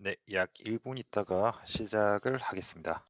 네, 약 1분 있다가 시작을 하겠습니다.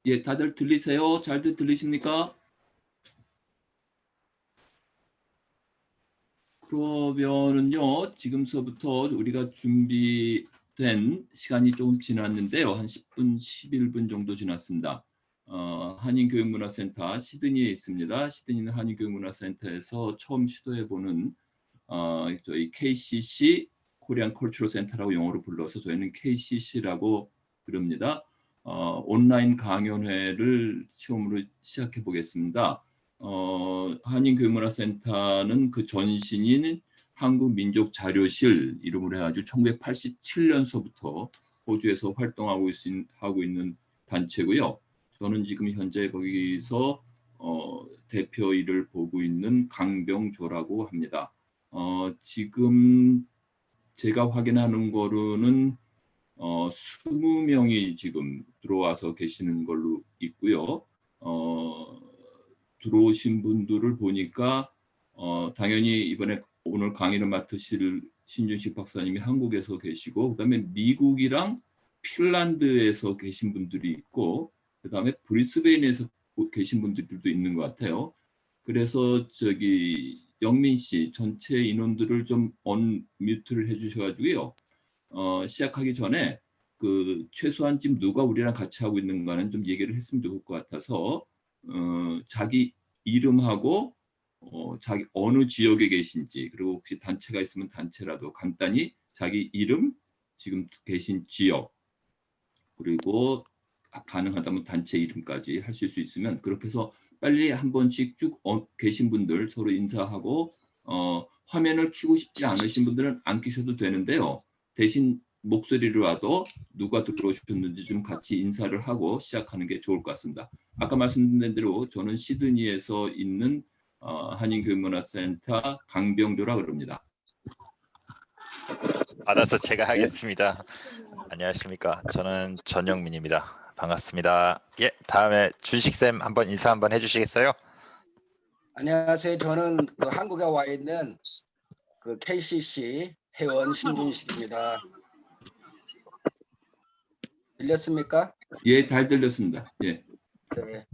예, 다들 들리세요? 잘들 들리십니까? 그러면은요, 지금서부터 우리가 준비된 시간이 조금 지났는데요. 한 10분, 11분 정도 지났습니다. 한인교육문화센터 시드니에 있습니다. 시드니는 한인교육문화센터에서 처음 시도해보는 저희 KCC, 코리안 컬처럴 센터라고 영어로 불러서 저희는 KCC라고 부릅니다. 온라인 강연회를 처음으로 시작해 보겠습니다. 한인교육문화센터는 그 전신인 한국민족자료실 이름으로 해가지고 1987년서부터 호주에서 활동하고 하고 있는 단체고요. 저는 지금 현재 거기서 대표 일을 보고 있는 강병조라고 합니다. 지금 제가 확인하는 거로는 20명이 지금 들어와서 계시는 걸로 있고요. 들어오신 분들을 보니까 당연히 이번에 오늘 강의를 맡으실 신준식 박사님이 한국에서 계시고, 그다음에 미국이랑 핀란드에서 계신 분들이 있고, 그다음에 브리스베인에서 계신 분들도 있는 것 같아요. 그래서 저기 영민 씨 전체 인원들을 좀 언뮤트를 해주셔가지고요. 시작하기 전에 그 최소한 지금 누가 우리랑 같이 하고 있는가는 좀 얘기를 했으면 좋을 것 같아서 자기 이름하고 자기 어느 지역에 계신지, 그리고 혹시 단체가 있으면 단체라도 간단히 자기 이름, 지금 계신 지역, 그리고 가능하다면 단체 이름까지 하실 수 있으면 그렇게 해서 빨리 한 번씩 쭉 계신 분들 서로 인사하고, 화면을 켜고 싶지 않으신 분들은 안 켜셔도 되는데요. 대신 목소리로라도 누가 들어오셨는지 좀 같이 인사를 하고 시작하는 게 좋을 것 같습니다. 아까 말씀드린 대로 저는 시드니에서 있는 한인교육문화센터 강병조라 그럽니다. 알아서 제가 하겠습니다. 안녕하십니까. 저는 전영민입니다. 반갑습니다. 예, 다음에 준식쌤 한번 인사 한번 해주시겠어요? 안녕하세요. 저는 그 한국에 와 있는 그 KCC 회원 신준식입니다. 들렸습니까? 예, 잘 들렸습니다. 예. 네.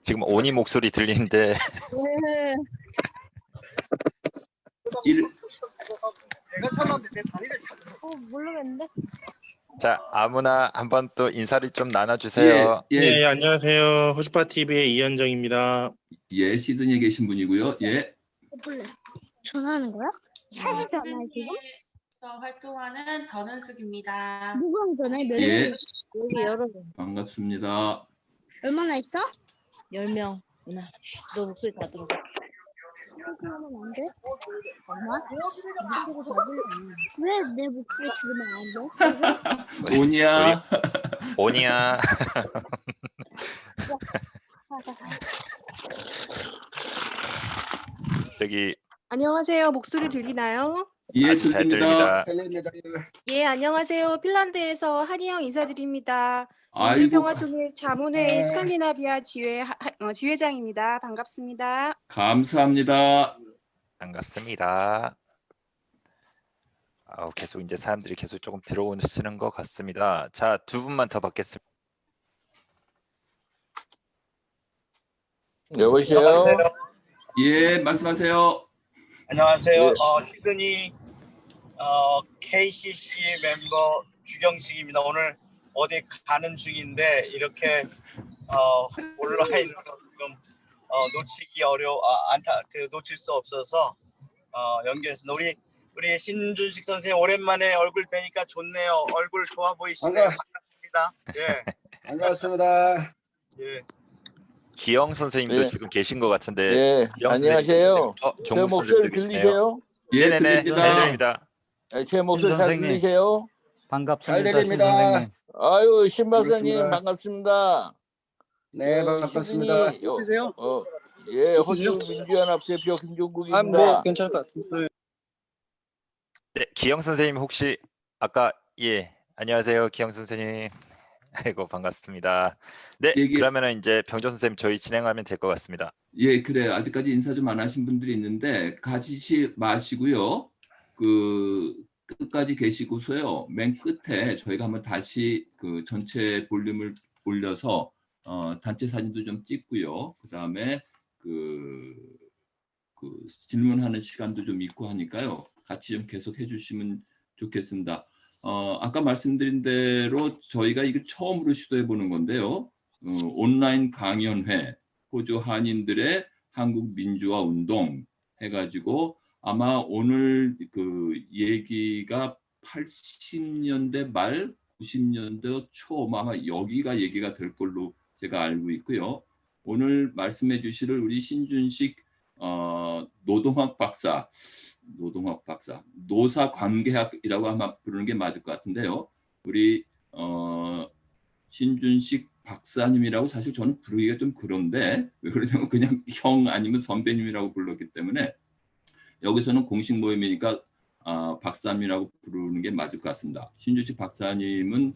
지금 오니 목소리 들리는데 내가 찾았는데 내 다리를 찾았어. 모르겠는데. 자, 아무나 한번 또 인사를 좀 나눠주세요. 예, 안녕하세요. 호주파 TV의 이현정입니다. 예, 시드니에 계신 분이고요. 예. 몰래. 전화하는 거야? 사실 전화해 지금? 활동하는 전은숙입니다. 누구랑 전화해? 몇 예. 명? 여기 여러 명. 반갑습니다. 얼마나 있어? 10명. 너 목소리 다 들어. 그렇게 하면 안 돼? 엄마? 목소리 다 들리잖아. 왜 내 목소리 들으면 안 돼? 오니야. 저기 안녕하세요. 목소리 들리나요? 예, 아주 잘 들립니다. 들립니다. 들립니다. 예, 안녕하세요. 핀란드에서 한희영 인사드립니다. 아이고, 민주평화통일 자문회의 스칸디나비아 지회장입니다. 반갑습니다. 감사합니다. 반갑습니다. 계속 이제 사람들이 계속 조금 들어오시는 것 같습니다. 자, 두 분만 더 받겠습니다. 여보세요. 예, 말씀하세요. 안녕하세요. 예. 시드니 KCC 멤버 주경식입니다. 오늘 어디 가는 중인데 이렇게 온라인으로 좀 놓치기 놓칠 수 없어서 연결했습니다. 우리 신준식 선생님 오랜만에 얼굴 뵈니까 좋네요. 얼굴 좋아 보이시네요. 반갑습니다. 예. 반갑습니다. 예. 기영 선생님도 예. 지금 계신 것 같은데. 예, 기영 안녕하세요. 선생님, 제 종국 목소리 선생님도 계시네요. 들리세요? 예, 네네네, 잘 들립니다. 들립니다. 제 목소리 잘 선생님. 들리세요? 반갑습니다. 잘 들립니다. 신 선생님. 아유, 신 박사님 반갑습니다. 반갑습니다. 네, 반갑습니다. 시드니, 예, 호주 민주연합 대표 김종국입니다. 뭐 괜찮을 것 같은데. 네, 기영 선생님 혹시 아까 안녕하세요, 기영 선생님. 아이고 반갑습니다. 네, 그러면은 이제 병조 선생님 저희 진행하면 될 것 같습니다. 예, 그래요. 아직까지 인사 좀 안 하신 분들이 있는데 가지지 마시고요. 끝까지 계시고서요. 맨 끝에 저희가 한번 다시 그 전체 볼륨을 올려서 단체 사진도 좀 찍고요. 그다음에 그 질문하는 시간도 좀 있고 하니까요. 같이 좀 계속 해주시면 좋겠습니다. 아까 말씀드린 대로 저희가 이거 처음으로 시도해 보는 건데요. 온라인 강연회, 호주 한인들의 한국 민주화 운동 해가지고 아마 오늘 그 얘기가 80년대 말, 90년대 초 아마 여기가 얘기가 될 걸로 제가 알고 있고요. 오늘 말씀해 주실 우리 신준식 노동학 박사, 노사관계학이라고 아마 부르는 게 맞을 것 같은데요. 우리 신준식 박사님이라고 사실 저는 부르기가 좀 그런데 왜 그러냐면 그냥 형 아니면 선배님이라고 불렀기 때문에 여기서는 공식 모임이니까 박사님이라고 부르는 게 맞을 것 같습니다. 신준식 박사님은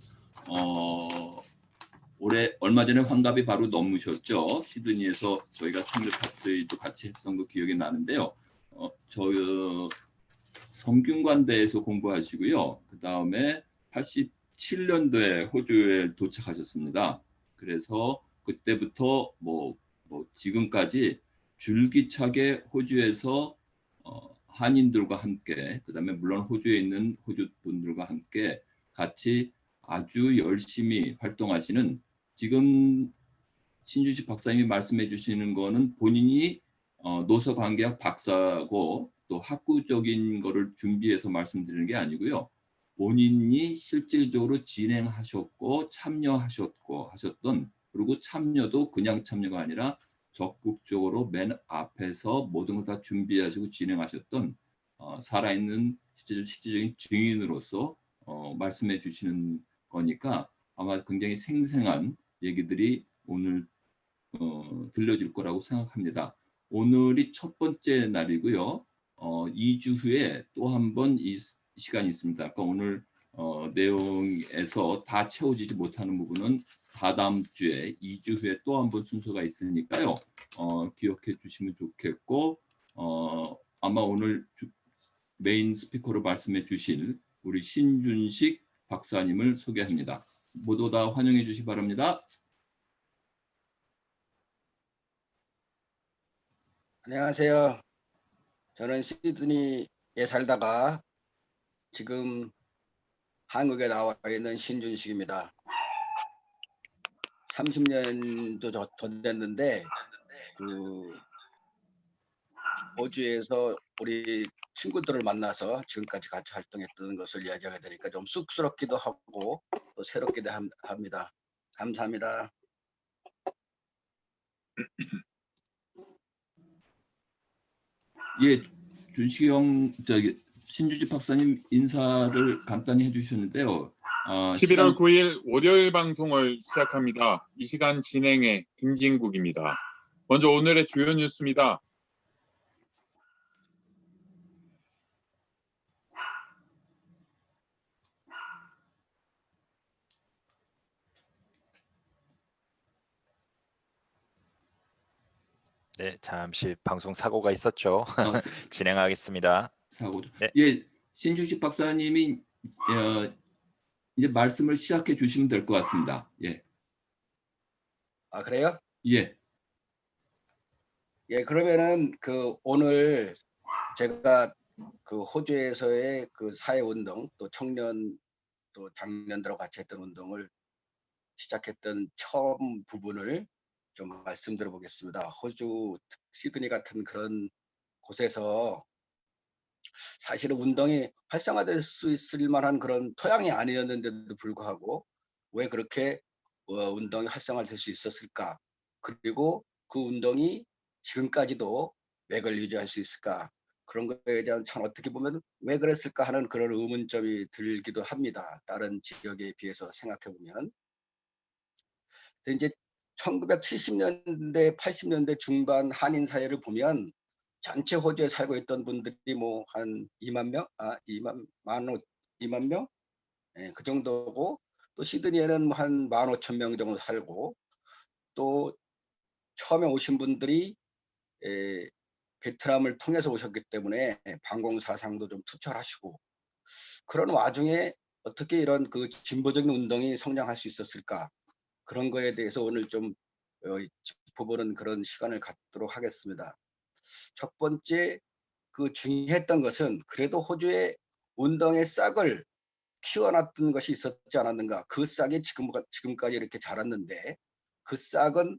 올해 얼마 전에 환갑이 바로 넘으셨죠. 시드니에서 저희가 생일 파티도 같이 했던 거 기억이 나는데요. 성균관대에서 공부하시고요. 그 다음에 87년도에 호주에 도착하셨습니다. 그래서 그때부터 뭐 지금까지 줄기차게 호주에서 한인들과 함께, 그 다음에 물론 호주에 있는 호주 분들과 함께 같이 아주 열심히 활동하시는, 지금 신준식 박사님이 말씀해 주시는 거는 본인이 노사관계학 박사고 또 학구적인 거를 준비해서 말씀드리는 게 아니고요. 본인이 실질적으로 진행하셨고 참여하셨고 하셨던, 그리고 참여도 그냥 참여가 아니라 적극적으로 맨 앞에서 모든 걸 다 준비하시고 진행하셨던 살아있는 실질적인 증인으로서 말씀해 주시는 거니까 아마 굉장히 생생한 얘기들이 오늘 들려질 거라고 생각합니다. 오늘이 첫 번째 날이고요. 2주 후에 또 한 번 이 시간이 있습니다. 아까 오늘 내용에서 다 채워지지 못하는 부분은 다다음 주에 2주 후에 또 한 번 순서가 있으니까요. 기억해 주시면 좋겠고, 아마 오늘 메인 스피커로 말씀해 주실 우리 신준식 박사님을 소개합니다. 모두 다 환영해 주시기 바랍니다. 안녕하세요. 저는 시드니에 살다가 지금 한국에 나와 있는 신준식입니다. 30년도 더 됐는데 호주에서 우리 친구들을 만나서 지금까지 같이 활동했던 것을 이야기하게 되니까 좀 쑥스럽기도 하고 또 새롭기도 합니다. 감사합니다. 예, 준식이 형, 신준식 박사님 인사를 간단히 해주셨는데요. 11월 9일 월요일 방송을 시작합니다. 이 시간 진행의 김진국입니다. 먼저 오늘의 주요 뉴스입니다. 네, 잠시 방송 사고가 있었죠. 어, 진행하겠습니다. 사고죠. 네. 예, 신중식 박사님이 이제 말씀을 시작해 주시면 될 것 같습니다. 예. 아, 그래요? 예. 예, 그러면은 그 오늘 제가 그 호주에서의 그 사회 운동 또 청년 또 장년들하고 같이 했던 운동을 시작했던 처음 부분을 좀 말씀드려 보겠습니다. 호주 시드니 같은 그런 곳에서 사실은 운동이 활성화될 수 있을 만한 그런 토양이 아니었는데도 불구하고 왜 그렇게 운동이 활성화될 수 있었을까? 그리고 그 운동이 지금까지도 맥을 유지할 수 있을까? 그런 거에 대한 참 어떻게 보면 왜 그랬을까 하는 그런 의문점이 들기도 합니다. 다른 지역에 비해서 생각해 보면. 이제 1970년대, 80년대 중반 한인 사회를 보면 전체 호주에 살고 있던 분들이 뭐 한 2만 명, 2만 명, 예, 그 정도고 또 시드니에는 뭐 한 15,000명 정도 살고 또 처음에 오신 분들이 베트남을 통해서 오셨기 때문에 반공 사상도 좀 투철하시고 그런 와중에 어떻게 이런 그 진보적인 운동이 성장할 수 있었을까? 그런 거에 대해서 오늘 좀 짚어보는 그런 시간을 갖도록 하겠습니다. 첫 번째 그 중요했던 것은 그래도 호주의 운동의 싹을 키워놨던 것이 있었지 않았는가. 그 싹이 지금까지 이렇게 자랐는데 그 싹은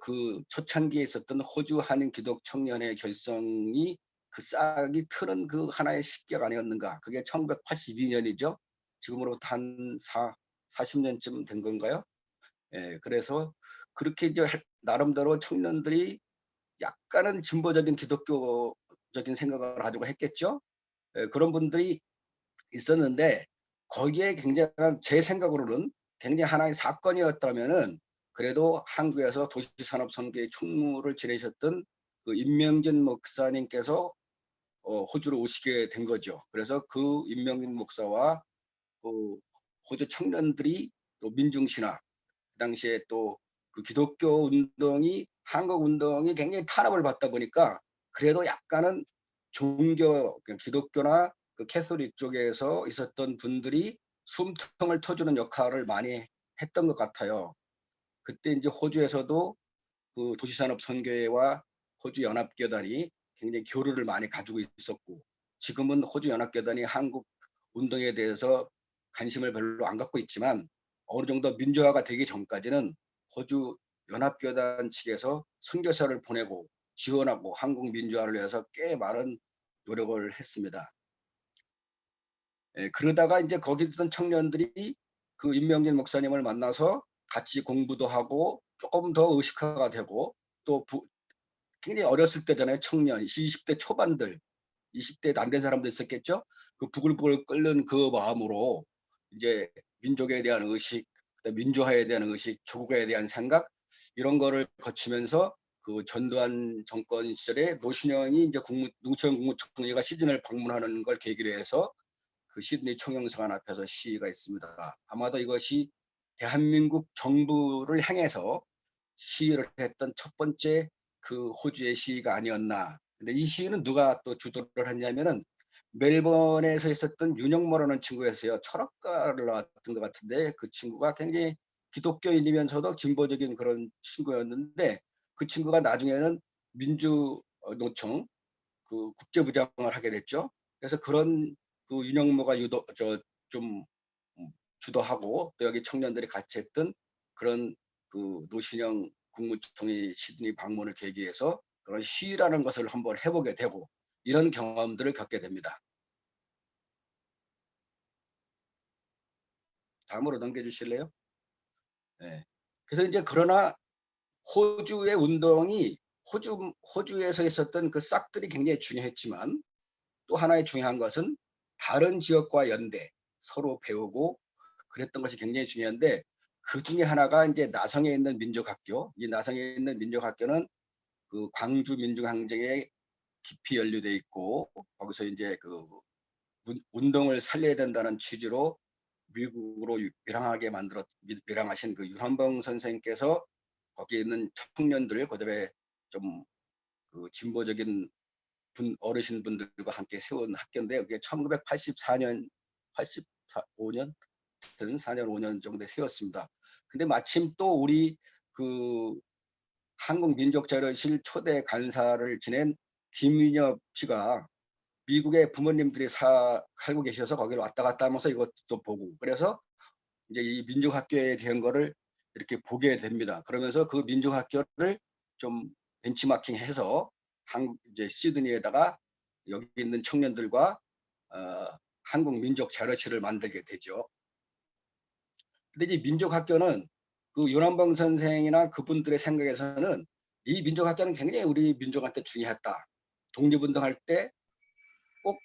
그 초창기에 있었던 호주 한인 기독 청년의 결성이 그 싹이 트는 그 하나의 시기가 아니었는가. 그게 1982년이죠. 지금으로부터 한 40년쯤 된 건가요? 예, 그래서 그렇게 이제 나름대로 청년들이 약간은 진보적인 기독교적인 생각을 가지고 했겠죠. 예, 그런 분들이 있었는데 거기에 굉장한 제 생각으로는 굉장히 하나의 사건이었다면은 그래도 한국에서 도시산업선교의 총무를 지내셨던 그 임명진 목사님께서 호주로 오시게 된 거죠. 그래서 그 임명진 목사와 그 호주 청년들이 또 민중신화 그 당시에 또 그 기독교 운동이 한국 운동이 굉장히 탄압을 받다 보니까 그래도 약간은 종교 기독교나 그 캐서릭 쪽에서 있었던 분들이 숨통을 터주는 역할을 많이 했던 것 같아요. 그때 이제 호주에서도 그 도시산업 선교회와 호주 연합교단이 굉장히 교류를 많이 가지고 있었고 지금은 호주 연합교단이 한국 운동에 대해서 관심을 별로 안 갖고 있지만 어느 정도 민주화가 되기 전까지는 호주 연합교단 측에서 선교사를 보내고 지원하고 한국 민주화를 위해서 꽤 많은 노력을 했습니다. 예, 그러다가 이제 거기 있던 청년들이 그 임명진 목사님을 만나서 같이 공부도 하고 조금 더 의식화가 되고 또 굉장히 어렸을 때잖아요. 청년 20대 초반들 20대 안 된 사람도 있었겠죠. 그 부글부글 끓는 그 마음으로 이제 민족에 대한 의식, 민주화에 대한 의식, 조국에 대한 생각 이런 거를 거치면서 그 전두환 정권 시절에 노신영이 이제 노무현 국무총리가 시즌을 방문하는 걸 계기로 해서 그 시드니 총영사관 앞에서 시위가 있습니다. 아마도 이것이 대한민국 정부를 향해서 시위를 했던 첫 번째 그 호주의 시위가 아니었나. 근데 이 시위는 누가 또 주도를 했냐면은 멜번에서 있었던 윤영모라는 친구였어요. 철학가를 나왔던 것 같은데 그 친구가 굉장히 기독교인이면서도 진보적인 그런 친구였는데 그 친구가 나중에는 민주노총 그 국제부장을 하게 됐죠. 그래서 그런 그 윤영모가 좀 주도하고 또 여기 청년들이 같이 했던 그런 그 노신영 국무총리 시드니 방문을 계기해서 그런 시위라는 것을 한번 해보게 되고 이런 경험들을 겪게 됩니다. 다음으로 넘겨주실래요? 네. 그래서 이제 그러나 호주의 운동이 호주에서 있었던 그 싹들이 굉장히 중요했지만 또 하나의 중요한 것은 다른 지역과 연대 서로 배우고 그랬던 것이 굉장히 중요한데 그 중에 하나가 이제 나성에 있는 민족학교. 이 나성에 있는 민족학교는 그 광주 민중항쟁에 깊이 연루돼 있고 거기서 이제 그 운동을 살려야 된다는 취지로 미국으로 밀항하신 그 윤한봉 선생님께서 거기 있는 청년들 그다음에 좀 그 진보적인 어르신분들과 함께 세운 학교인데 그게 1984년, 85년, 4년, 5년 정도에 세웠습니다. 근데 마침 또 우리 그 한국민족자료실 초대 간사를 지낸 김윤엽 씨가 미국에 부모님들이 살고 계셔서 거기를 왔다 갔다 하면서 이것도 보고 그래서 이제 이 민족학교에 대한 거를 이렇게 보게 됩니다. 그러면서 그 민족학교를 좀 벤치마킹해서 이제 시드니에다가 여기 있는 청년들과 한국 민족 자료실을 만들게 되죠. 근데 이 민족학교는 그 윤한봉 선생이나 그분들의 생각에서는 이 민족학교는 굉장히 우리 민족한테 중요했다. 독립운동할 때 꼭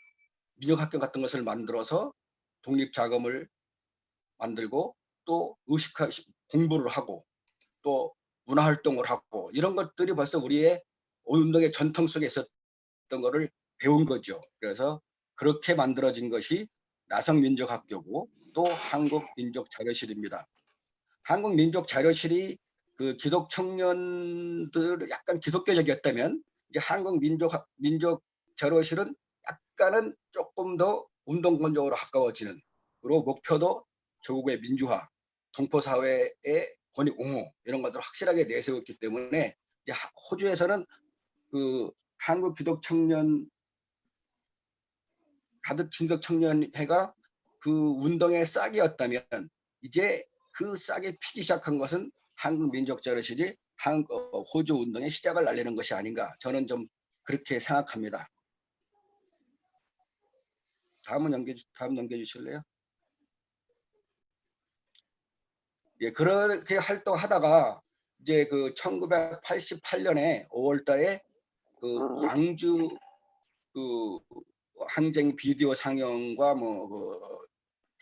민족학교 같은 것을 만들어서 독립자금을 만들고 또 공부를 하고 또 문화활동을 하고 이런 것들이 벌써 우리의 운동의 전통 속에 있었던 거를 배운 거죠. 그래서 그렇게 만들어진 것이 나성민족학교고 또 한국민족자료실입니다. 한국민족자료실이 그 기독 청년들 약간 기독교적이었다면 이제 한국민족자료실은 약간은 조금 더 운동권적으로 가까워지는 그리고 목표도 조국의 민주화, 동포사회의 권익 옹호 이런 것들을 확실하게 내세웠기 때문에 이제 호주에서는 그 한국 기독 청년회가 그 운동의 싹이었다면 이제 그 싹이 피기 시작한 것은 한국민족자료실이 호주 운동의 시작을 알리는 것이 아닌가 저는 좀 그렇게 생각합니다. 다음 넘겨주실래요? 예, 그렇게 활동하다가 이제 그 1988년에 5월달에 그 광주 그 항쟁 비디오 상영과 그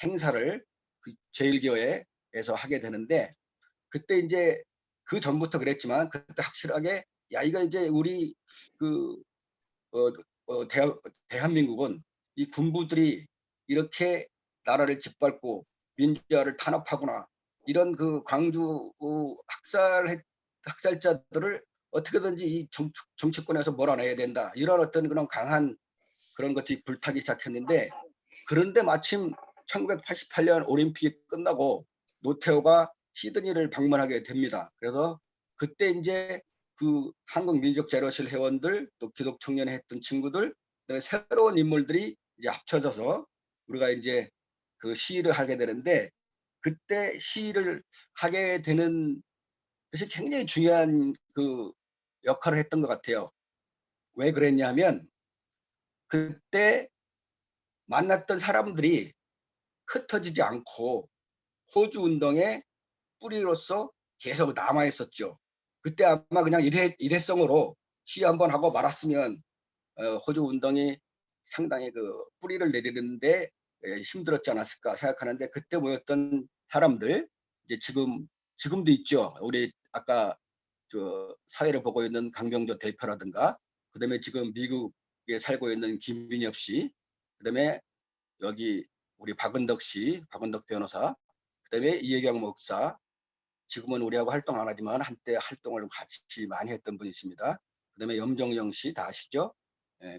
행사를 그 제1교회에서 하게 되는데 그때 이제 그 전부터 그랬지만 그때 확실하게 야 이거 이제 우리 그 대한민국은 이 군부들이 이렇게 나라를 짓밟고 민주화를 탄압하구나 이런 그 광주 학살자들을 어떻게든지 이 정치권에서 몰아내야 된다 이런 어떤 그런 강한 그런 것들이 불타기 시작했는데 그런데 마침 1988년 올림픽이 끝나고 노태우가 시드니를 방문하게 됩니다. 그래서 그때 이제 그 한국민족자료실 회원들 또 기독청년회 했던 친구들 새로운 인물들이 이제 합쳐져서 우리가 이제 그 시위를 하게 되는데 그때 시위를 하게 되는 것이 굉장히 중요한 그 역할을 했던 것 같아요. 왜 그랬냐 하면 그때 만났던 사람들이 흩어지지 않고 호주 운동의 뿌리로서 계속 남아 있었죠. 그때 아마 그냥 일회성으로 시위 한번 하고 말았으면 호주 운동이 상당히 그 뿌리를 내리는데 힘들었지 않았을까 생각하는데 그때 모였던 사람들 이제 지금도 있죠. 우리 아까 저 사회를 보고 있는 강병조 대표라든가 그다음에 지금 미국에 살고 있는 김민엽 씨, 그다음에 여기 우리 박은덕 씨, 박은덕 변호사, 그다음에 이혜경 목사, 지금은 우리하고 활동 안 하지만 한때 활동을 같이 많이 했던 분이십니다. 그다음에 염정영 씨 다 아시죠?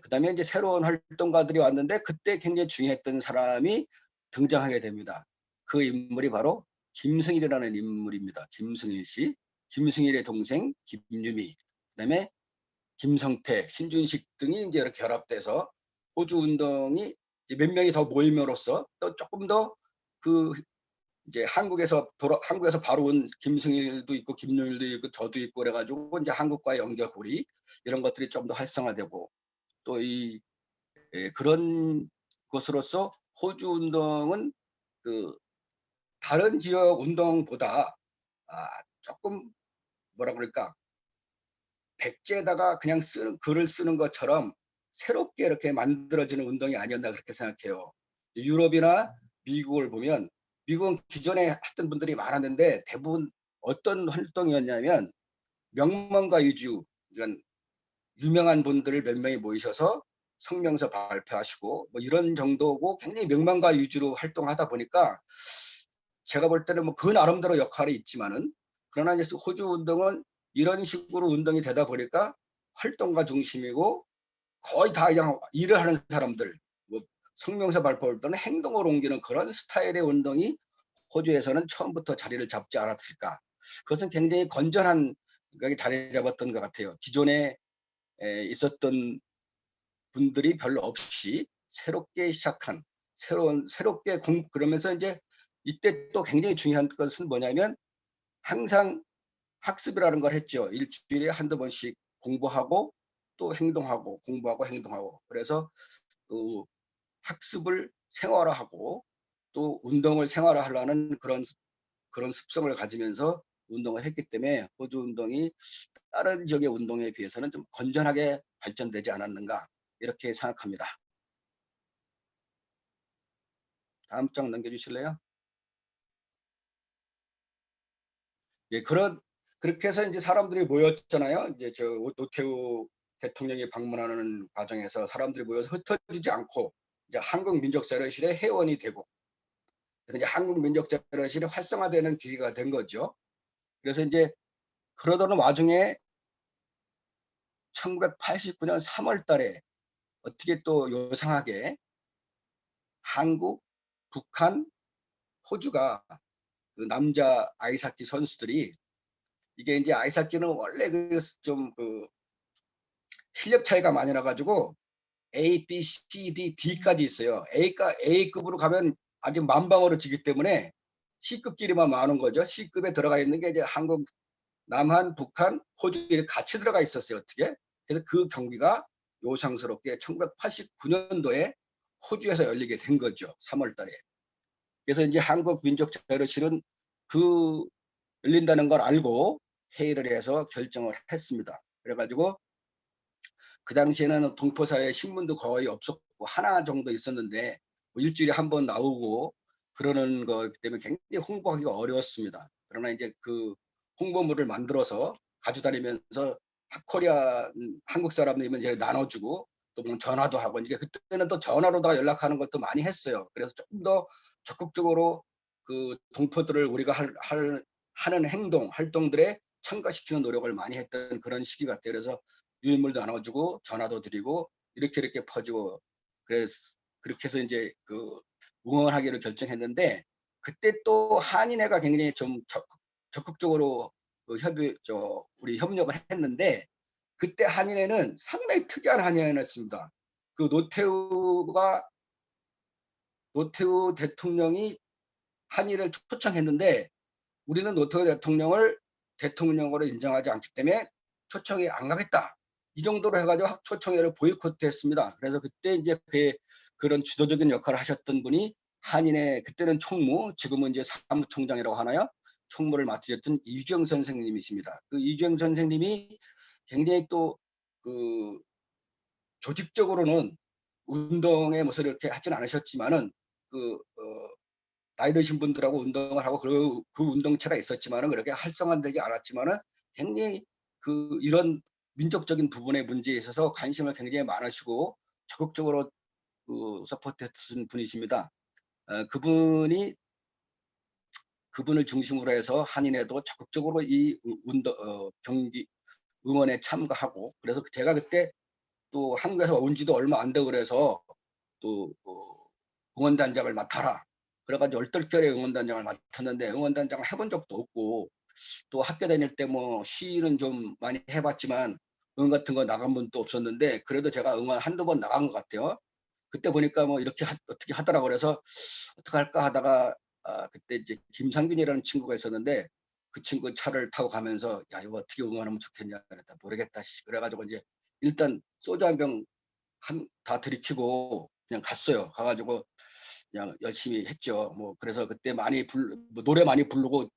그다음에 이제 새로운 활동가들이 왔는데 그때 굉장히 중요했던 사람이 등장하게 됩니다. 그 인물이 바로 김승일이라는 인물입니다. 김승일 씨, 김승일의 동생 김유미, 그다음에 김성태, 신준식 등이 이제 이렇게 결합돼서 호주 운동이 이제 몇 명이 더 모임으로써 또 조금 더 그 이제 한국에서 바로 온 김승일도 있고 김윤일도 있고 저도 있고 그래가지고 이제 한국과의 연결고리 이런 것들이 좀 더 활성화되고 또 이 그런 것으로서 호주 운동은 그 다른 지역 운동보다 조금 뭐라 그럴까 백지에다가 그냥 글을 쓰는 것처럼 새롭게 이렇게 만들어지는 운동이 아니었나 그렇게 생각해요. 유럽이나 미국을 보면 미국은 기존에 했던 분들이 많았는데 대부분 어떤 활동이었냐면 명망과 위주, 그러니까 유명한 분들을 몇 명이 모이셔서 성명서 발표하시고 뭐 이런 정도고 굉장히 명망과 위주로 활동하다 보니까 제가 볼 때는 뭐 그 나름대로 역할이 있지만은 그러나 이제 호주 운동은 이런 식으로 운동이 되다 보니까 활동가 중심이고 거의 다 그냥 일을 하는 사람들, 뭐 성명서 발표할 때는 행동을 옮기는 그런 스타일의 운동이 호주에서는 처음부터 자리를 잡지 않았을까. 그것은 굉장히 건전한 자리 잡았던 것 같아요. 기존에 있었던 분들이 별로 없이 새롭게 시작한 새롭게 그러면서 이제 이때 또 굉장히 중요한 것은 뭐냐면 항상 학습이라는 걸 했죠. 일주일에 한두 번씩 공부하고 또 행동하고 공부하고 행동하고. 그래서 그 학습을 생활화하고 또 운동을 생활화하려는 그런 습성을 가지면서 운동을 했기 때문에 호주 운동이 다른 지역의 운동에 비해서는 좀 건전하게 발전되지 않았는가 이렇게 생각합니다. 다음 장 넘겨주실래요? 예, 그렇게 해서 이제 사람들이 모였잖아요. 이제 저 노태우 대통령이 방문하는 과정에서 사람들이 모여서 흩어지지 않고 이제 한국민족자료실의 회원이 되고, 그래서 이제 한국민족자료실이 활성화되는 기회가 된 거죠. 그래서 이제 그러던 와중에 1989년 3월 달에 어떻게 또 요상하게 한국, 북한, 호주가 그 남자 아이스하키 선수들이, 이게 이제 아이스하키는 원래 좀 실력 차이가 많이 나가지고 A, B, C, D, D까지 있어요. A급으로 가면 아직 만방으로 지기 때문에 C급끼리만 많은 거죠. C급에 들어가 있는 게 이제 한국, 남한, 북한, 호주 이렇게 같이 들어가 있었어요. 어떻게? 그래서 그 경기가 요상스럽게 1989년도에 호주에서 열리게 된 거죠. 3월 달에. 그래서 이제 한국민족자료실은 열린다는 걸 알고 회의를 해서 결정을 했습니다. 그래가지고 그 당시에는 동포사회 신문도 거의 없었고 하나 정도 있었는데 뭐 일주일에 한 번 나오고 그러는 것 때문에 굉장히 홍보하기가 어려웠습니다. 그러나 이제 그 홍보물을 만들어서 가져다니면서 코리아 한국 사람들이면 이제 나눠주고 또 뭐 전화도 하고, 이제 그때는 또 전화로다가 연락하는 것도 많이 했어요. 그래서 조금 더 적극적으로 그 동포들을 우리가 하는 활동들에 참가시키는 노력을 많이 했던 그런 시기 같아요. 그래서 유인물도 나눠주고 전화도 드리고 이렇게 퍼지고, 그렇게 해서 이제 응원하기로 결정했는데, 그때 또 한인회가 굉장히 좀 적극적으로 우리 협력을 했는데, 그때 한인회는 상당히 특이한 한인회였습니다. 그 노태우 대통령이 한인회를 초청했는데 우리는 노태우 대통령을 대통령으로 인정하지 않기 때문에 초청에 안 가겠다, 이 정도로 해가지고 초청회를 보이콧했습니다. 그래서 그때 이제 그런 주도적인 역할을 하셨던 분이 한인회, 그때는 총무, 지금은 이제 사무총장이라고 하나요? 총무를 맡으셨던 이주영 선생님이십니다. 그 이주영 선생님이 굉장히 또 조직적으로는 운동에 무슨 이렇게 하지는 않으셨지만은 나이 드신 분들하고 운동을 하고 그 운동체가 있었지만은 그렇게 활성화되지 않았지만은 굉장히 이런 민족적인 부분의 문제에 있어서 관심을 굉장히 많으시고 적극적으로 서포트했던 분이십니다. 그분을 중심으로 해서 한인회도 적극적으로 이 경기 응원에 참가하고, 그래서 제가 그때 또 한국에서 온 지도 얼마 안 되고 그래서 또 응원단장을 맡아라, 그래가지고 얼떨결에 응원단장을 맡았는데 응원단장을 해본 적도 없고, 또 학교 다닐 때 뭐 시위는 좀 많이 해봤지만 응원 같은 거 나간 분도 없었는데, 그래도 제가 응원 한두 번 나간 것 같아요. 그때 보니까 뭐 이렇게 어떻게 하더라고. 그래서 어떻게 할까 하다가 그때 이제 김상균이라는 친구가 있었는데 그 친구 차를 타고 가면서 야, 이거 어떻게 응원하면 좋겠냐 그랬다. 모르겠다. 그래가지고 이제 일단 소주 한 병 다 들이키고 그냥 갔어요. 가가지고 그냥 열심히 했죠. 뭐 그래서 그때 뭐 노래 많이 부르고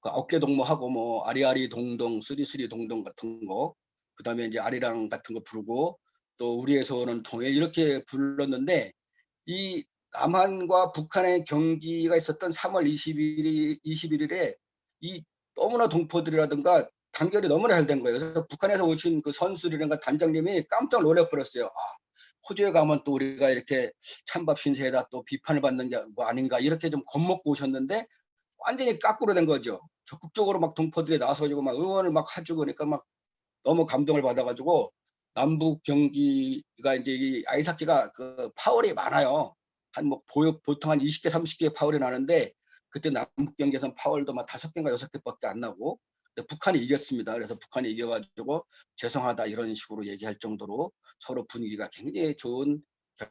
어깨 동무하고 뭐 아리아리 동동 쓰리쓰리 동동 같은 거, 그다음에 이제 아리랑 같은 거 부르고 또 우리에서 오는 동해 이렇게 불렀는데, 이 남한과 북한의 경기가 있었던 3월 21일에 이 너무나 동포들이라든가 단결이 너무나 잘 된 거예요. 그래서 북한에서 오신 그 선수들이나 단장님이 깜짝 놀래버렸어요. 호주에 가면 또 우리가 이렇게 찬밥 신세에다 또 비판을 받는 게 뭐 아닌가, 이렇게 좀 겁먹고 오셨는데 완전히 거꾸로 된 거죠. 적극적으로 막 동포들이 나서가지고 막 응원을 막 해주고 그러니까 막 너무 감동을 받아가지고 남북 경기가 이제 이 아이스하키가 그 파월이 많아요. 한 뭐 보통 한 20개, 30개 파월이 나는데 그때 남북 경기에서는 파월도 막 5개인가 6개밖에 안 나고 근데 북한이 이겼습니다. 그래서 북한이 이겨가지고 죄송하다 이런 식으로 얘기할 정도로 서로 분위기가 굉장히 좋은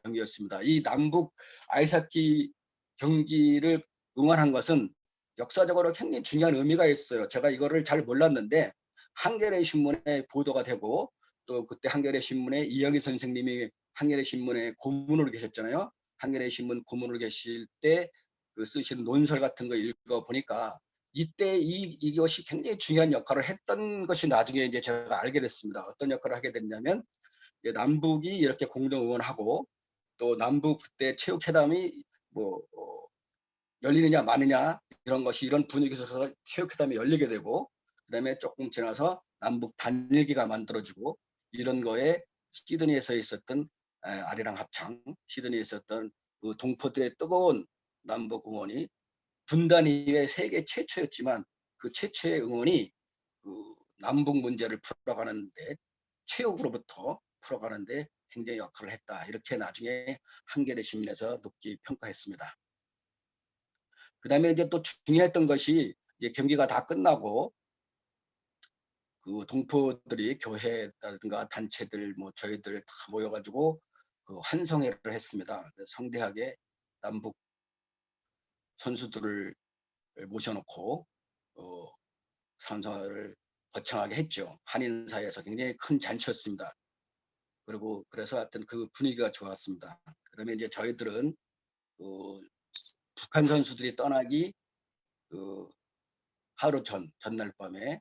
경기였습니다. 이 남북 아이스하키 경기를 응원한 것은 역사적으로 굉장히 중요한 의미가 있어요. 제가 이거를 잘 몰랐는데 한겨레 신문에 보도가 되고 또 그때 한겨레 신문에 이영희 선생님이 한겨레 신문에 고문으로 계셨잖아요. 한겨레 신문 고문으로 계실 때 그 쓰신 논설 같은 거 읽어 보니까 이때 이것이 굉장히 중요한 역할을 했던 것이 나중에 이제 제가 알게 됐습니다. 어떤 역할을 하게 됐냐면 남북이 이렇게 공동 응원하고 또 남북 그때 체육회담이 뭐 열리느냐 마느냐 이런 것이 이런 분위기에서 체육회담이 열리게 되고 그다음에 조금 지나서 남북 단일기가 만들어지고 이런 거에 시드니에서 있었던 아리랑 합창, 시드니에 있었던 그 동포들의 뜨거운 남북 응원이 분단 이후에 세계 최초였지만 그 최초의 응원이 그 남북 문제를 풀어가는데 체육으로부터 풀어가는데 굉장히 역할을 했다. 이렇게 나중에 한겨레 신문에서 높게 평가했습니다. 그다음에 이제 또 중요했던 것이 이제 경기가 다 끝나고 그 동포들이 교회라든가 단체들 뭐 저희들 다 모여가지고 그 환송회를 했습니다. 성대하게 남북 선수들을 모셔놓고 환송회를 거창하게 했죠. 한인 사회에서 굉장히 큰 잔치였습니다. 그리고 그래서 하여튼 그 분위기가 좋았습니다. 그다음에 이제 저희들은 북한 선수들이 떠나기 하루 전날 밤에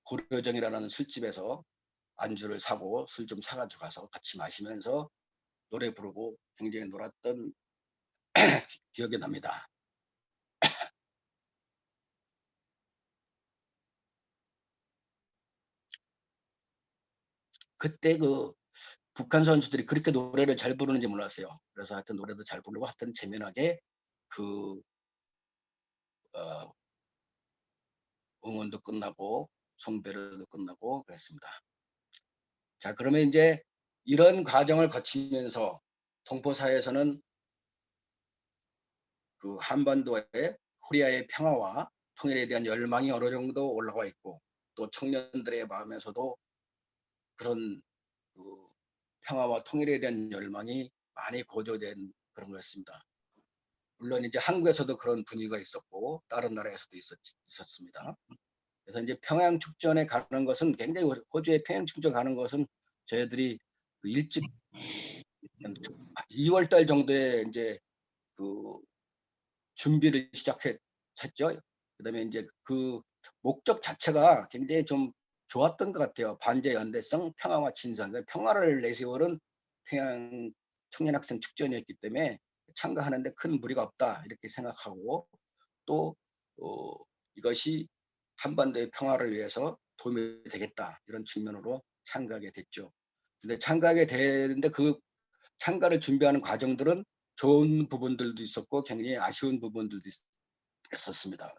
고려정이라는 술집에서 안주를 사고 술 좀 사가지고 가서 같이 마시면서 노래 부르고 굉장히 놀았던 기억이 납니다. 그때 그 북한 선수들이 그렇게 노래를 잘 부르는지 몰랐어요. 그래서 하여튼 노래도 잘 부르고 하여튼 재미나게 그 응원도 끝나고 송배례도 끝나고 그랬습니다. 자, 그러면 이제 이런 과정을 거치면서 동포 사회에서는 그 한반도의 코리아의 평화와 통일에 대한 열망이 어느 정도 올라와 있고 또 청년들의 마음에서도 그런 그 평화와 통일에 대한 열망이 많이 고조된 그런 거였습니다. 물론 이제 한국에서도 그런 분위기가 있었고 다른 나라에서도 있었습니다. 그래서 이제 평양 축전에 가는 것은 굉장히 호주의 평양 축전 가는 것은 저희들이 그 일찍 2월 달 정도에 이제 그 준비를 시작했죠. 그다음에 이제 그 목적 자체가 굉장히 좀 좋았던 것 같아요. 반제 연대성, 평화와 진상. 평화를 내세우는 평양 청년학생 축전이었기 때문에 참가하는데 큰 무리가 없다 이렇게 생각하고 또 이것이 한반도의 평화를 위해서 도움이 되겠다 이런 측면으로 참가하게 됐죠. 근데 참가하게 되는데 그 참가를 준비하는 과정들은 좋은 부분들도 있었고 굉장히 아쉬운 부분들도 있었습니다.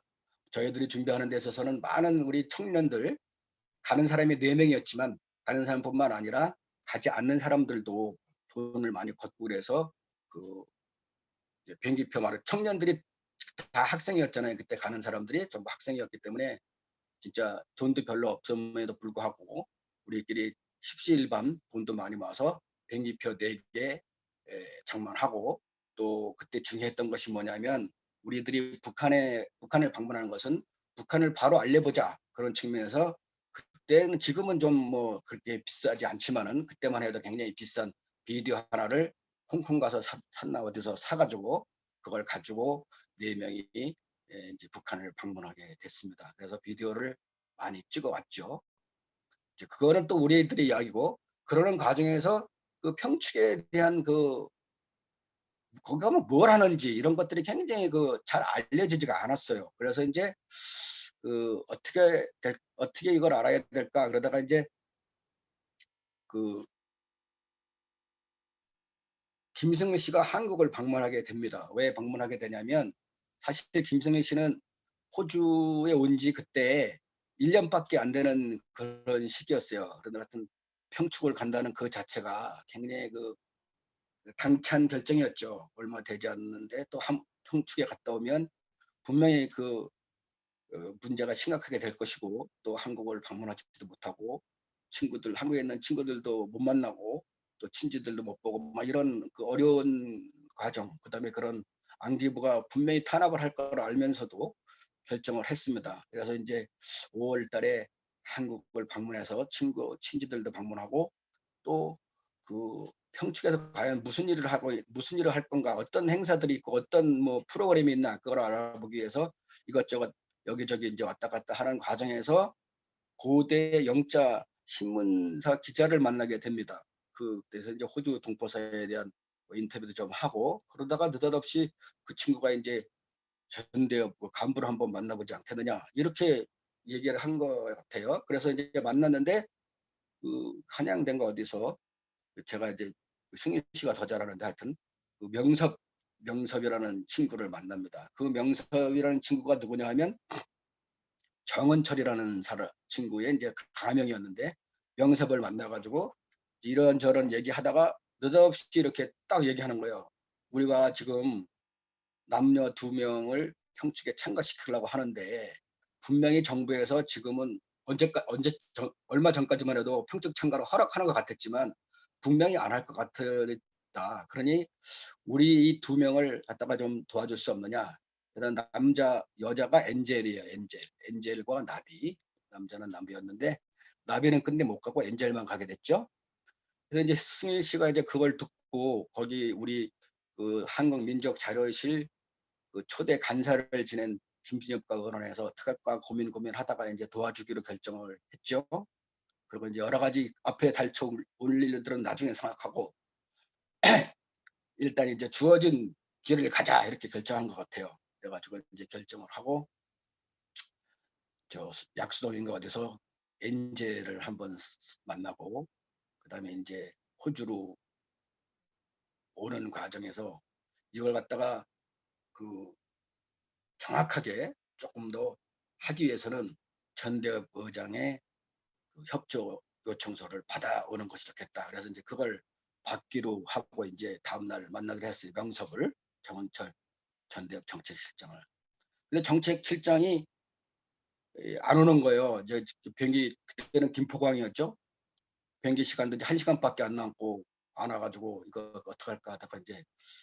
저희들이 준비하는 데 있어서는 많은 우리 청년들 가는 사람이 4명이었지만 가는 사람뿐만 아니라 가지 않는 사람들도 돈을 많이 걷고 그래서 그 비행기표 말을 청년들이 다 학생이었잖아요. 그때 가는 사람들이 좀 학생이었기 때문에 진짜 돈도 별로 없음에도 불구하고 우리끼리 십시일반 돈도 많이 모아서 비행기표 4개 장만하고 또 그때 중요했던 것이 뭐냐면 우리들이 북한을 방문하는 것은 북한을 바로 알려보자 그런 측면에서 그때는 지금은 좀 뭐 그렇게 비싸지 않지만은 그때만 해도 굉장히 비싼 비디오 하나를 홍콩 가서 샀나 어디서 사가지고 그걸 가지고 4명이 이제 북한을 방문하게 됐습니다. 그래서 비디오를 많이 찍어왔죠. 이제 그거는 또 우리들의 이야기고 그러는 과정에서 그 평축에 대한 그 거기 가면 뭘 하는지 이런 것들이 굉장히 그 잘 알려지지가 않았어요. 그래서 이제 그 어떻게 이걸 알아야 될까 그러다가 이제 그 김승민 씨가 한국을 방문하게 됩니다. 왜 방문하게 되냐면 사실 김승현 씨는 호주에 온 지 그때 1년밖에 안 되는 그런 시기였어요. 그런데 하여튼 평축을 간다는 그 자체가 굉장히 그 당찬 결정이었죠. 얼마 되지 않는데 또 평축에 갔다 오면 분명히 그 문제가 심각하게 될 것이고 또 한국을 방문하지도 못하고 친구들 한국에 있는 친구들도 못 만나고 또 친지들도 못 보고 막 이런 그 어려운 과정 그다음에 그런 안기부가 분명히 탄압을 할 거를 알면서도 결정을 했습니다. 그래서 이제 5월 달에 한국을 방문해서 친지들도 방문하고 또 그 평축에서 과연 무슨 일을 할 건가 어떤 행사들이 있고 어떤 뭐 프로그램이 있나 그걸 알아보기 위해서 이것저것 여기저기 이제 왔다 갔다 하는 과정에서 고대 영자 신문사 기자를 만나게 됩니다. 그래서 이제 호주 동포사에 대한 인터뷰도 좀 하고 그러다가 느닷없이 그 친구가 이제 전대협 간부를 한번 만나보지 않겠느냐 이렇게 얘기를 한 것 같아요. 그래서 이제 만났는데 그 한양대인가 어디서 제가 이제 승희 씨가 더 잘하는데 하여튼 그 명섭이라는 친구를 만납니다. 그 명섭이라는 친구가 누구냐 하면 정은철이라는 친구의 이제 가명이었는데 명섭을 만나가지고 이런저런 얘기하다가 느닷없이 이렇게 딱 얘기하는 거예요. 우리가 지금 남녀 2명을 평축에 참가시키려고 하는데 분명히 정부에서 지금은 얼마 전까지만 해도 평축 참가를 허락하는 것 같았지만 분명히 안 할 것 같다. 그러니 우리 이 2명을 갖다가 좀 도와줄 수 없느냐. 그다음 여자가 엔젤이에요. 엔젤과 나비. 남자는 나비였는데 나비는 근데 못 가고 엔젤만 가게 됐죠. 그래서 이제 승일 씨가 이제 그걸 듣고 거기 우리 그 한국민족자료실 그 초대 간사를 지낸 김진엽과 의논해서 어떻게 할까 고민하다가 이제 도와주기로 결정을 했죠. 그리고 이제 여러 가지 앞에 올 일들은 나중에 생각하고 일단 이제 주어진 길을 가자 이렇게 결정한 것 같아요. 그래가지고 이제 결정을 하고 저 약수동인가 어디서 엔젤을 한번 만나고 그다음에 이제 호주로 오는 과정에서 이걸 갖다가 그 정확하게 조금 더 하기 위해서는 전대협 의장의 그 협조 요청서를 받아오는 것이 좋겠다. 그래서 이제 그걸 받기로 하고 이제 다음날 만나기로 했어요. 명섭을 정은철 전대협 정책실장을. 근데 정책실장이 안 오는 거예요. 이제 비행기 그때는 김포공항이었죠. 비행기 시간도 이제 1시간밖에 안 남고 안 와가지고 이거 어떡할까 하다가 이제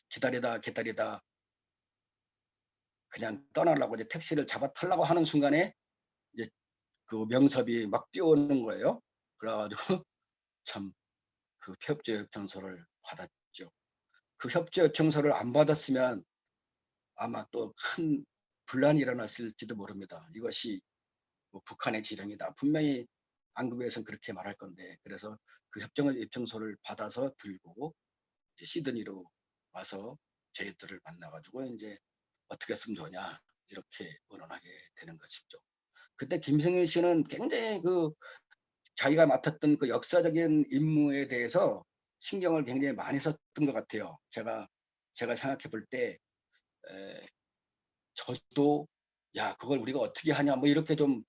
기다리다 그냥 떠나려고 이제 택시를 잡아 타려고 하는 순간에 이제 그 명섭이 막 뛰어오는 거예요. 그래가지고 참 그 협조 요청서를 받았죠. 그 협조 요청서를 안 받았으면 아마 또 큰 분란이 일어났을지도 모릅니다. 이것이 뭐 북한의 지령이다. 분명히 안국에서는 그렇게 말할 건데 그래서 그 요청서를 받아서 들고 이제 시드니로 와서 저희들을 만나가지고 이제 어떻게 했으면 좋냐 이렇게 의논하게 되는 것이죠. 그때 김승윤 씨는 굉장히 그 자기가 맡았던 그 역사적인 임무에 대해서 신경을 굉장히 많이 썼던 것 같아요. 제가 생각해 볼 때 저도 야 그걸 우리가 어떻게 하냐 뭐 이렇게 좀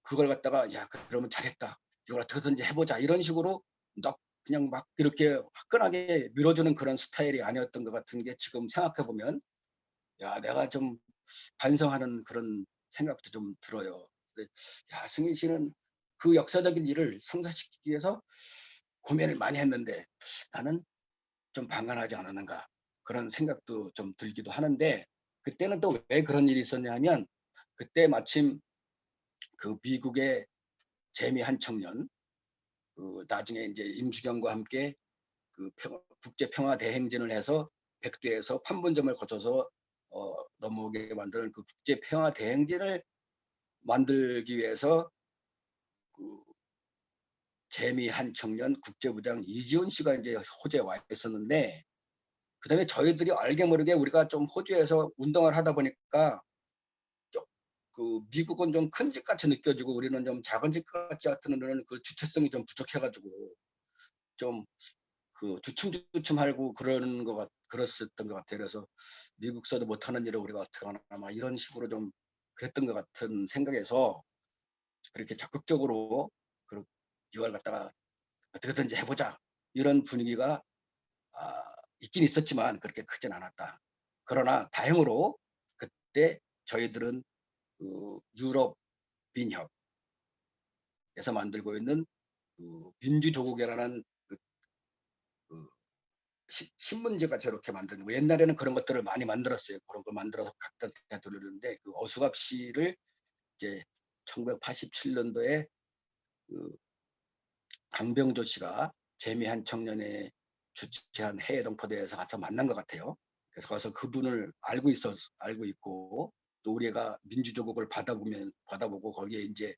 그걸 갖다가 야 그러면 잘했다 이걸 어떻게든지 해보자 이런 식으로 그냥 막 이렇게 화끈하게 밀어주는 그런 스타일이 아니었던 것 같은 게 지금 생각해 보면 야 내가 좀 반성하는 그런 생각도 좀 들어요. 근데 야 승인 씨는 그 역사적인 일을 성사시키기 위해서 고민을 많이 했는데 나는 좀 방관하지 않았는가 그런 생각도 좀 들기도 하는데 그때는 또 왜 그런 일이 있었냐면 그때 마침 그 미국의 재미 한 청년 그 나중에 이제 임수경과 함께 그 국제 평화 대행진을 해서 백두에서 판문점을 거쳐서 넘어오게 만드는 그 국제 평화 대행진을 만들기 위해서 그 재미 한 청년 국제부장 이지훈 씨가 이제 호주에 와 있었는데 그다음에 저희들이 알게 모르게 우리가 좀 호주에서 운동을 하다 보니까 그 미국은 좀 큰 집 같이 느껴지고 우리는 좀 작은 집 같이 같은 그런 그 주체성이 좀 부족해가지고 좀 그 주춤주춤하고 그러는 그랬었던 것 같아요. 그래서 미국서도 못하는 일을 우리가 어떻게 하나 막 이런 식으로 좀 그랬던 것 같은 생각에서 그렇게 적극적으로 이걸 갖다가 어떻게든지 해보자 이런 분위기가 있긴 있었지만 그렇게 크진 않았다. 그러나 다행으로 그때 저희들은 그 유럽 민협에서 만들고 있는 그 민주조국이라는 그 신문지가 저렇게 만든 거. 옛날에는 그런 것들을 많이 만들었어요. 그런 걸 만들어서 각자한테 돌리는데 그 어수갑시를 이제 1987년도에 그 강병조 씨가 재미한 청년의 주최한 해외 동포대회에서 가서 만난 것 같아요. 그래서 거기서 그분을 알고 있고 또 우리가 민주조국을 받아보고 거기에 이제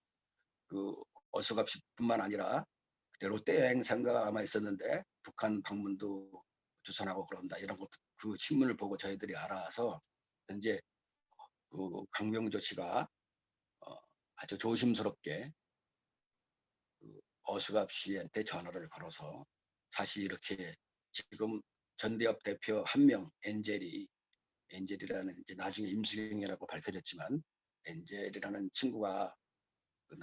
그 어수갑시뿐만 아니라 그때 롯데 여행사가 아마 있었는데 북한 방문도 주선하고 그런다 이런 것도 그 신문을 보고 저희들이 알아서 이제 그 강병조 씨가 아주 조심스럽게 그 어수갑 씨한테 전화를 걸어서 사실 이렇게 지금 전대협 대표 한 명 엔젤이라는 이제 나중에 임수경이라고 밝혀졌지만 엔젤이라는 친구가 그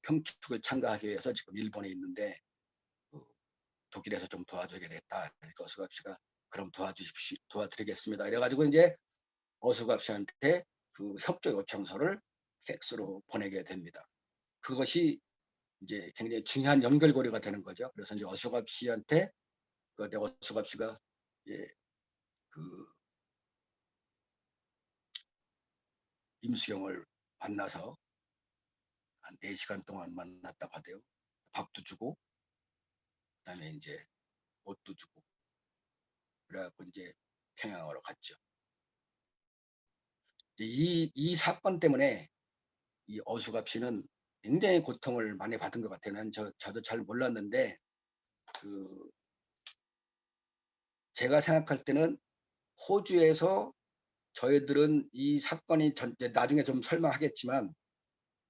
평축을 참가하기 위해서 지금 일본에 있는데 그 독일에서 좀 도와줘야 되겠다. 그러니까 어수갑 씨가 그럼 도와드리겠습니다. 이래가지고 이제 어수갑 씨한테 그 협조 요청서를 팩스로 보내게 됩니다. 그것이 이제 굉장히 중요한 연결고리가 되는 거죠. 그래서 이제 어수갑 씨한테 어수갑 씨가 예, 그 임수경을 만나서 한 4시간 동안 만났다고 하대요. 밥도 주고 그다음에 이제 옷도 주고 그래갖고 이제 평양으로 갔죠. 이 사건 때문에 이 어수갑 씨는 굉장히 고통을 많이 받은 것 같아요. 저도 잘 몰랐는데 그 제가 생각할 때는 호주에서 저희들은 이 사건이 나중에 좀 설명하겠지만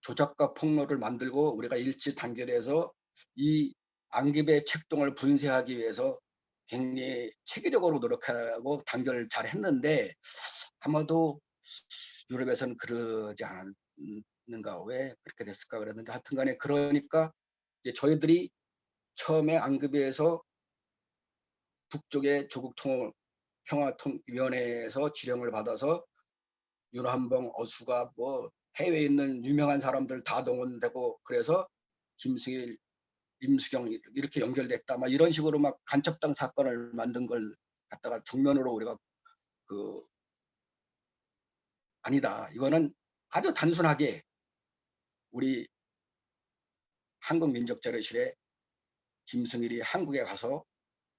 조작과 폭로를 만들고 우리가 일치 단결해서 이 안기부의 책동을 분쇄하기 위해서 굉장히 체계적으로 노력하고 단결을 잘 했는데 아마도 유럽에서는 그러지 않았는가 왜 그렇게 됐을까 그랬는데 하여튼간에 그러니까 이제 저희들이 처음에 안기부에서 북쪽의 조국평화위원회에서 지령을 받아서 윤한봉, 어수가 뭐 해외에 있는 유명한 사람들 다 동원되고 그래서 김승일, 임수경 이렇게 연결됐다. 막 이런 식으로 막 간첩당 사건을 만든 걸 갖다가 정면으로 우리가 그 아니다. 이거는 아주 단순하게 우리 한국민족자료실에 김승일이 한국에 가서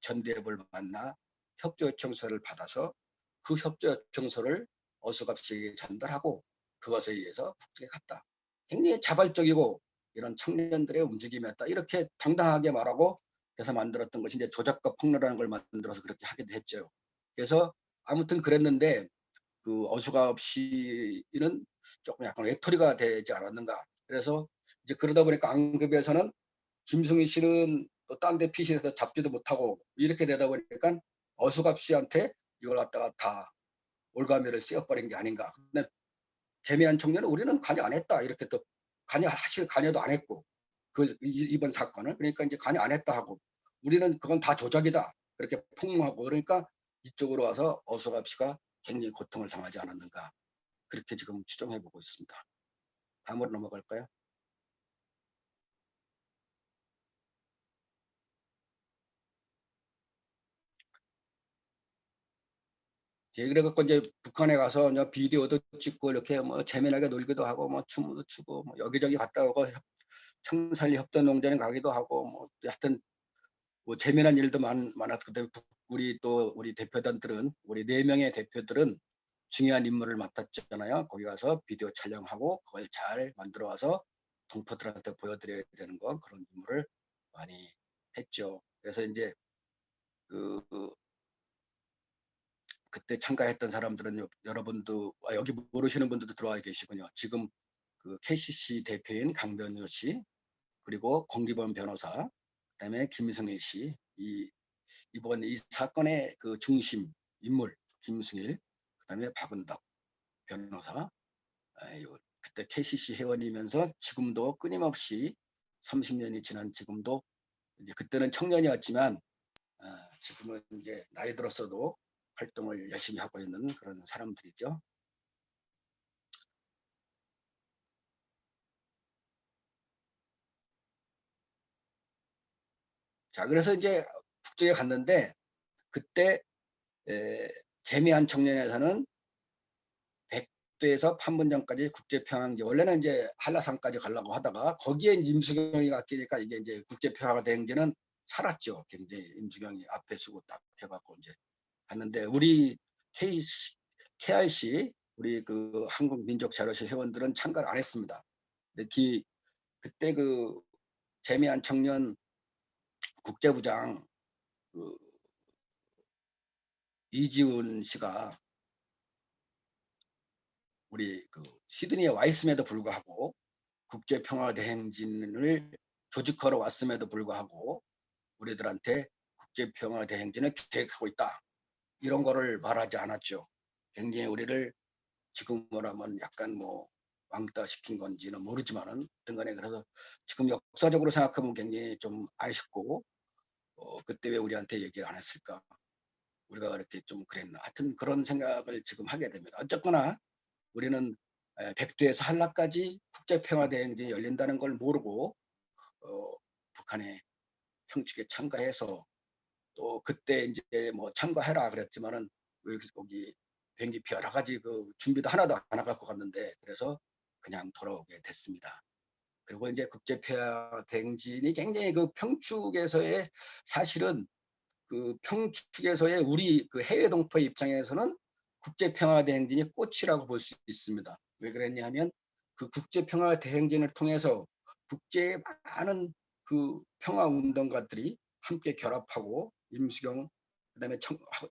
전대협을 만나 협조요청서를 받아서 그 협조요청서를 어수갑 씨에게 전달하고 그것에 의해서 북쪽에 갔다. 굉장히 자발적이고 이런 청년들의 움직임이었다. 이렇게 당당하게 말하고 그래서 만들었던 것이 이제 조작과 폭로라는 걸 만들어서 그렇게 하기도 했죠. 그래서 아무튼 그랬는데 그 어수갑 씨는 조금 약간 외톨이가 되지 않았는가. 그래서 이제 그러다 보니까 안급에서는 김승희 씨는 또 딴 데 피신해서 잡지도 못하고 이렇게 되다 보니까 어수갑 씨한테 이걸 갖다가 다 올가미를 씌워버린 게 아닌가. 근데 재미한 청년은 우리는 관여 안 했다. 이렇게 또 관여도 안 했고 이번 사건을 그러니까 이제 관여 안 했다 하고 우리는 그건 다 조작이다. 그렇게 폭로하고 그러니까 이쪽으로 와서 어수갑 씨가 굉장히 고통을 당하지 않았는가. 그렇게 지금 추정해보고 있습니다. 다음으로 넘어갈까요? 그래갖고 이제 북한에 가서 이제 비디오도 찍고 이렇게 뭐 재미나게 놀기도 하고 뭐 춤도 추고 뭐 여기저기 갔다 오고 청산리 협동농장에 가기도 하고 뭐 하여튼 뭐 재미난 일도 많았거든요. 우리 대표단들은 우리 4명의 대표들은 중요한 임무를 맡았잖아요. 거기 가서 비디오 촬영하고 그걸 잘 만들어 와서 동포들한테 보여드려야 되는 거 그런 임무를 많이 했죠. 그래서 이제 그때 참가했던 사람들은 여러분도 여기 모르시는 분들도 들어와 계시군요. 지금 그 KCC 대표인 강변호 씨 그리고 공기범 변호사 그다음에 김승일 씨 이 이번 이 사건의 그 중심 인물 김승일, 그다음에 박은덕 변호사, 그때 KCC 회원이면서 지금도 끊임없이 30년이 지난 지금도 이제 그때는 청년이었지만 지금은 이제 나이 들었어도 활동을 열심히 하고 있는 그런 사람들이죠. 자, 그래서 이제 북쪽에 갔는데 그때 재미한 청년에서는 백두에서 판문점까지 국제평화제, 원래는 이제 한라산까지 가려고 하다가 거기에 임수경이 갔으니까 이게 이제 국제평화 대행진은 살았죠. 굉장히 임수경이 앞에 서고 딱 해갖고 이제 갔는데 우리 KRC 우리 그 한국민족자료실 회원들은 참가를 안 했습니다. 근데 그때 그 재미한 청년 국제부장 그 이지훈 씨가 우리 그 시드니에 와 있음에도 불구하고 국제평화대행진을 조직하러 왔음에도 불구하고 우리들한테 국제평화대행진을 계획하고 있다. 이런 거를 말하지 않았죠. 굉장히 우리를 지금으로 하면 약간 뭐 왕따 시킨 건지는 모르지만은 어떤 간에 그래서 지금 역사적으로 생각하면 굉장히 좀 아쉽고 그때 왜 우리한테 얘기를 안 했을까? 우리가 그렇게 좀 그랬나? 하여튼 그런 생각을 지금 하게 됩니다. 어쨌거나 우리는 백두에서 한라까지 국제평화대행진이 열린다는 걸 모르고 북한의 평축에 참가해서 또 그때 이제 뭐 참가해라 그랬지만은 거기 비행기표 여러 가지 그 준비도 하나도 안 갖고 갔는데 그래서 그냥 돌아오게 됐습니다. 그리고 이제 국제평화대행진이 굉장히 그 평축에서의 사실은 그 평축에서의 우리 그 해외 동포의 입장에서는 국제평화대행진이 꽃이라고 볼 수 있습니다. 왜 그랬냐면 그 국제평화대행진을 통해서 국제의 많은 그 평화운동가들이 함께 결합하고 임수경 그다음에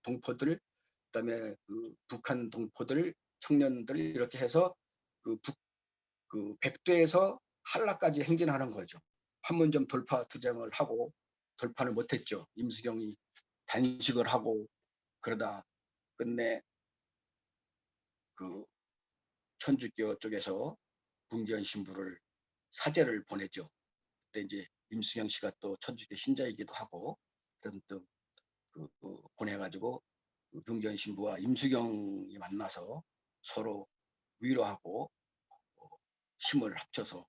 동포들 그다음에 그 북한 동포들 청년들 이렇게 해서 그 백두에서 한라까지 행진하는 거죠. 판문점 돌파 투쟁을 하고 돌파를 못했죠. 임수경이 단식을 하고 그러다 끝내 그 천주교 쪽에서 궁전 신부를 사제를 보내죠. 그때 이제 임수경 씨가 또 천주교 신자이기도 하고 그런 또 보내가지고 궁전 신부와 임수경이 만나서 서로 위로하고 힘을 합쳐서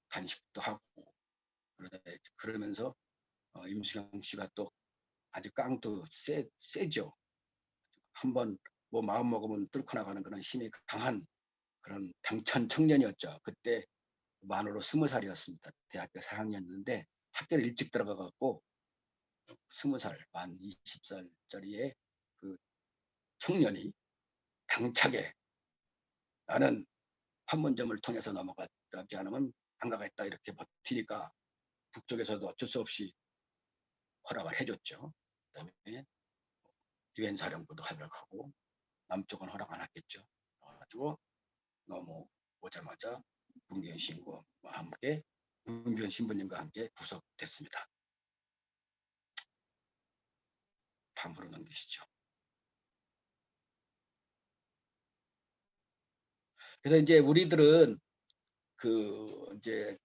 단식도 하고 그러면서 임수경 씨가 또 아주 깡도 세죠. 한번 뭐 마음 먹으면 뚫고 나가는 그런 힘이 강한 그런 당찬 청년이었죠. 그때 만으로 20살이었습니다. 대학교 4학년이었는데 학교를 일찍 들어가 갖고 20살, 만 20살짜리의 그 청년이 당차게 나는 판문점을 통해서 넘어가지 않으면 안 가겠다 이렇게 버티니까 북쪽에서도 어쩔 수 없이 허락을 해줬죠. 그다음에 유엔 사령부도 허락하고 남쪽은 허락 안 했겠죠. 그래가지고 오자마자 문규현 신부와 함께 문규현 신부님과 함께 구속됐습니다. 다음으로 넘기시죠. 그래서 이제 우리들은 이제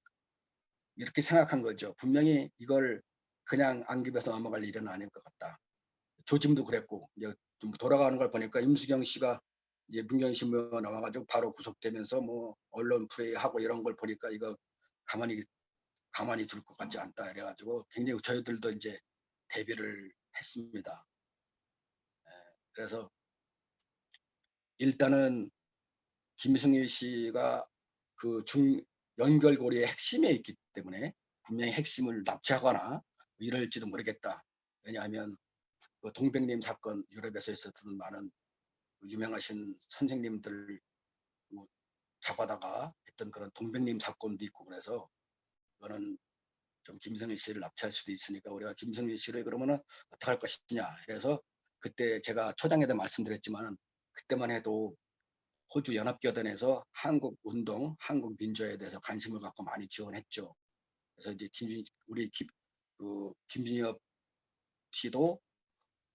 이렇게 생각한 거죠. 분명히 이걸 그냥 안깁에서 넘어갈 일은 아닐 것 같다. 조짐도 그랬고 이제 좀 돌아가는 걸 보니까 임수경 씨가 이제 문규현 신부가 나와가지고 바로 구속되면서 뭐 언론 플레이하고 이런 걸 보니까 이거 가만히 둘 것 같지 않다 이래가지고 굉장히 저희들도 이제 대비를 했습니다. 그래서 일단은 김승일 씨가 그 연결고리의 핵심에 있기 때문에 분명히 핵심을 납치하거나 이럴지도 모르겠다. 왜냐하면 그 동백님 사건 유럽에서 있었던 많은 유명하신 선생님들 잡아다가 했던 그런 동백님 사건도 있고 그래서 그거는 좀 김승일 씨를 납치할 수도 있으니까 우리가 김승일 씨를 그러면은 어떻게 할 것이냐. 그래서 그때 제가 초장에도 말씀드렸지만 그때만 해도 호주 연합교단에서 한국 운동, 한국 민주화에 대해서 관심을 갖고 많이 지원했죠. 그래서 이제 김준엽 씨도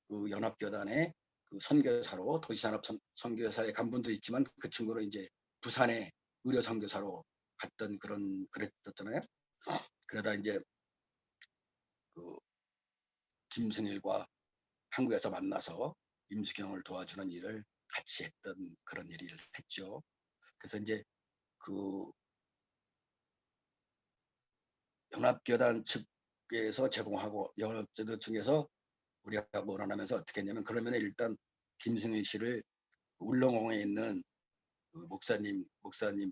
그 연합교단의 그 선교사로 도시산업 선교사에 간 분도 있지만 그 친구는 이제 부산에 의료 선교사로 갔던 그랬었잖아요. 그러다 이제 그 김승일과 한국에서 만나서 임수경을 도와주는 일을 같이 했던 그런 일을 했죠. 그래서 이제 그 연합교단 측에서 제공하고 연합교단 측에서 우리가 원하면서 어떻게 했냐면 그러면 일단 김승일 씨를 울릉공에 있는 그 목사님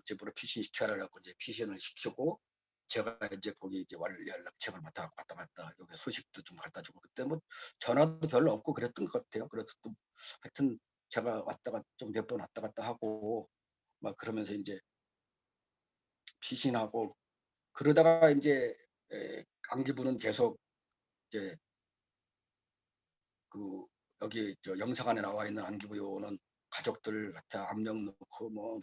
집으로 피신시켜라고 이제 피신을 시키고 제가 이제 거기 이제 연락책을 왔다 갔다 여기 소식도 좀 갖다 주고 그때 뭐 전화도 별로 없고 그랬던 것 같아요. 그래서 또 하여튼 제가 좀 몇 번 왔다 갔다 하고 막 그러면서 이제 피신하고 그러다가 이제 안기부는 계속 이제 그 여기 저 영사관에 나와 있는 안기부 요원은 가족들한테 압력 넣고 뭐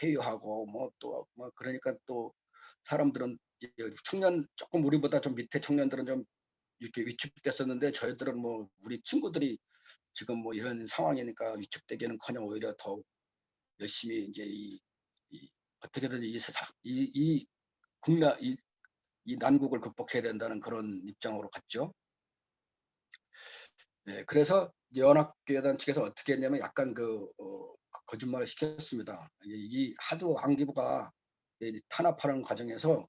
회유하고 뭐 또 뭐 그러니까 또 사람들은 이제 청년 조금 우리보다 좀 밑에 청년들은 좀 이렇게 위축됐었는데 저희들은 뭐 우리 친구들이 지금 뭐 이런 상황이니까 위축되기는커녕 오히려 더 열심히 이제 이 어떻게든 이 난국을 극복해야 된다는 그런 입장으로 갔죠. 네, 그래서 연합교단 측에서 어떻게 했냐면 약간 거짓말을 시켰습니다. 이 하도 안기부가 탄압하는 과정에서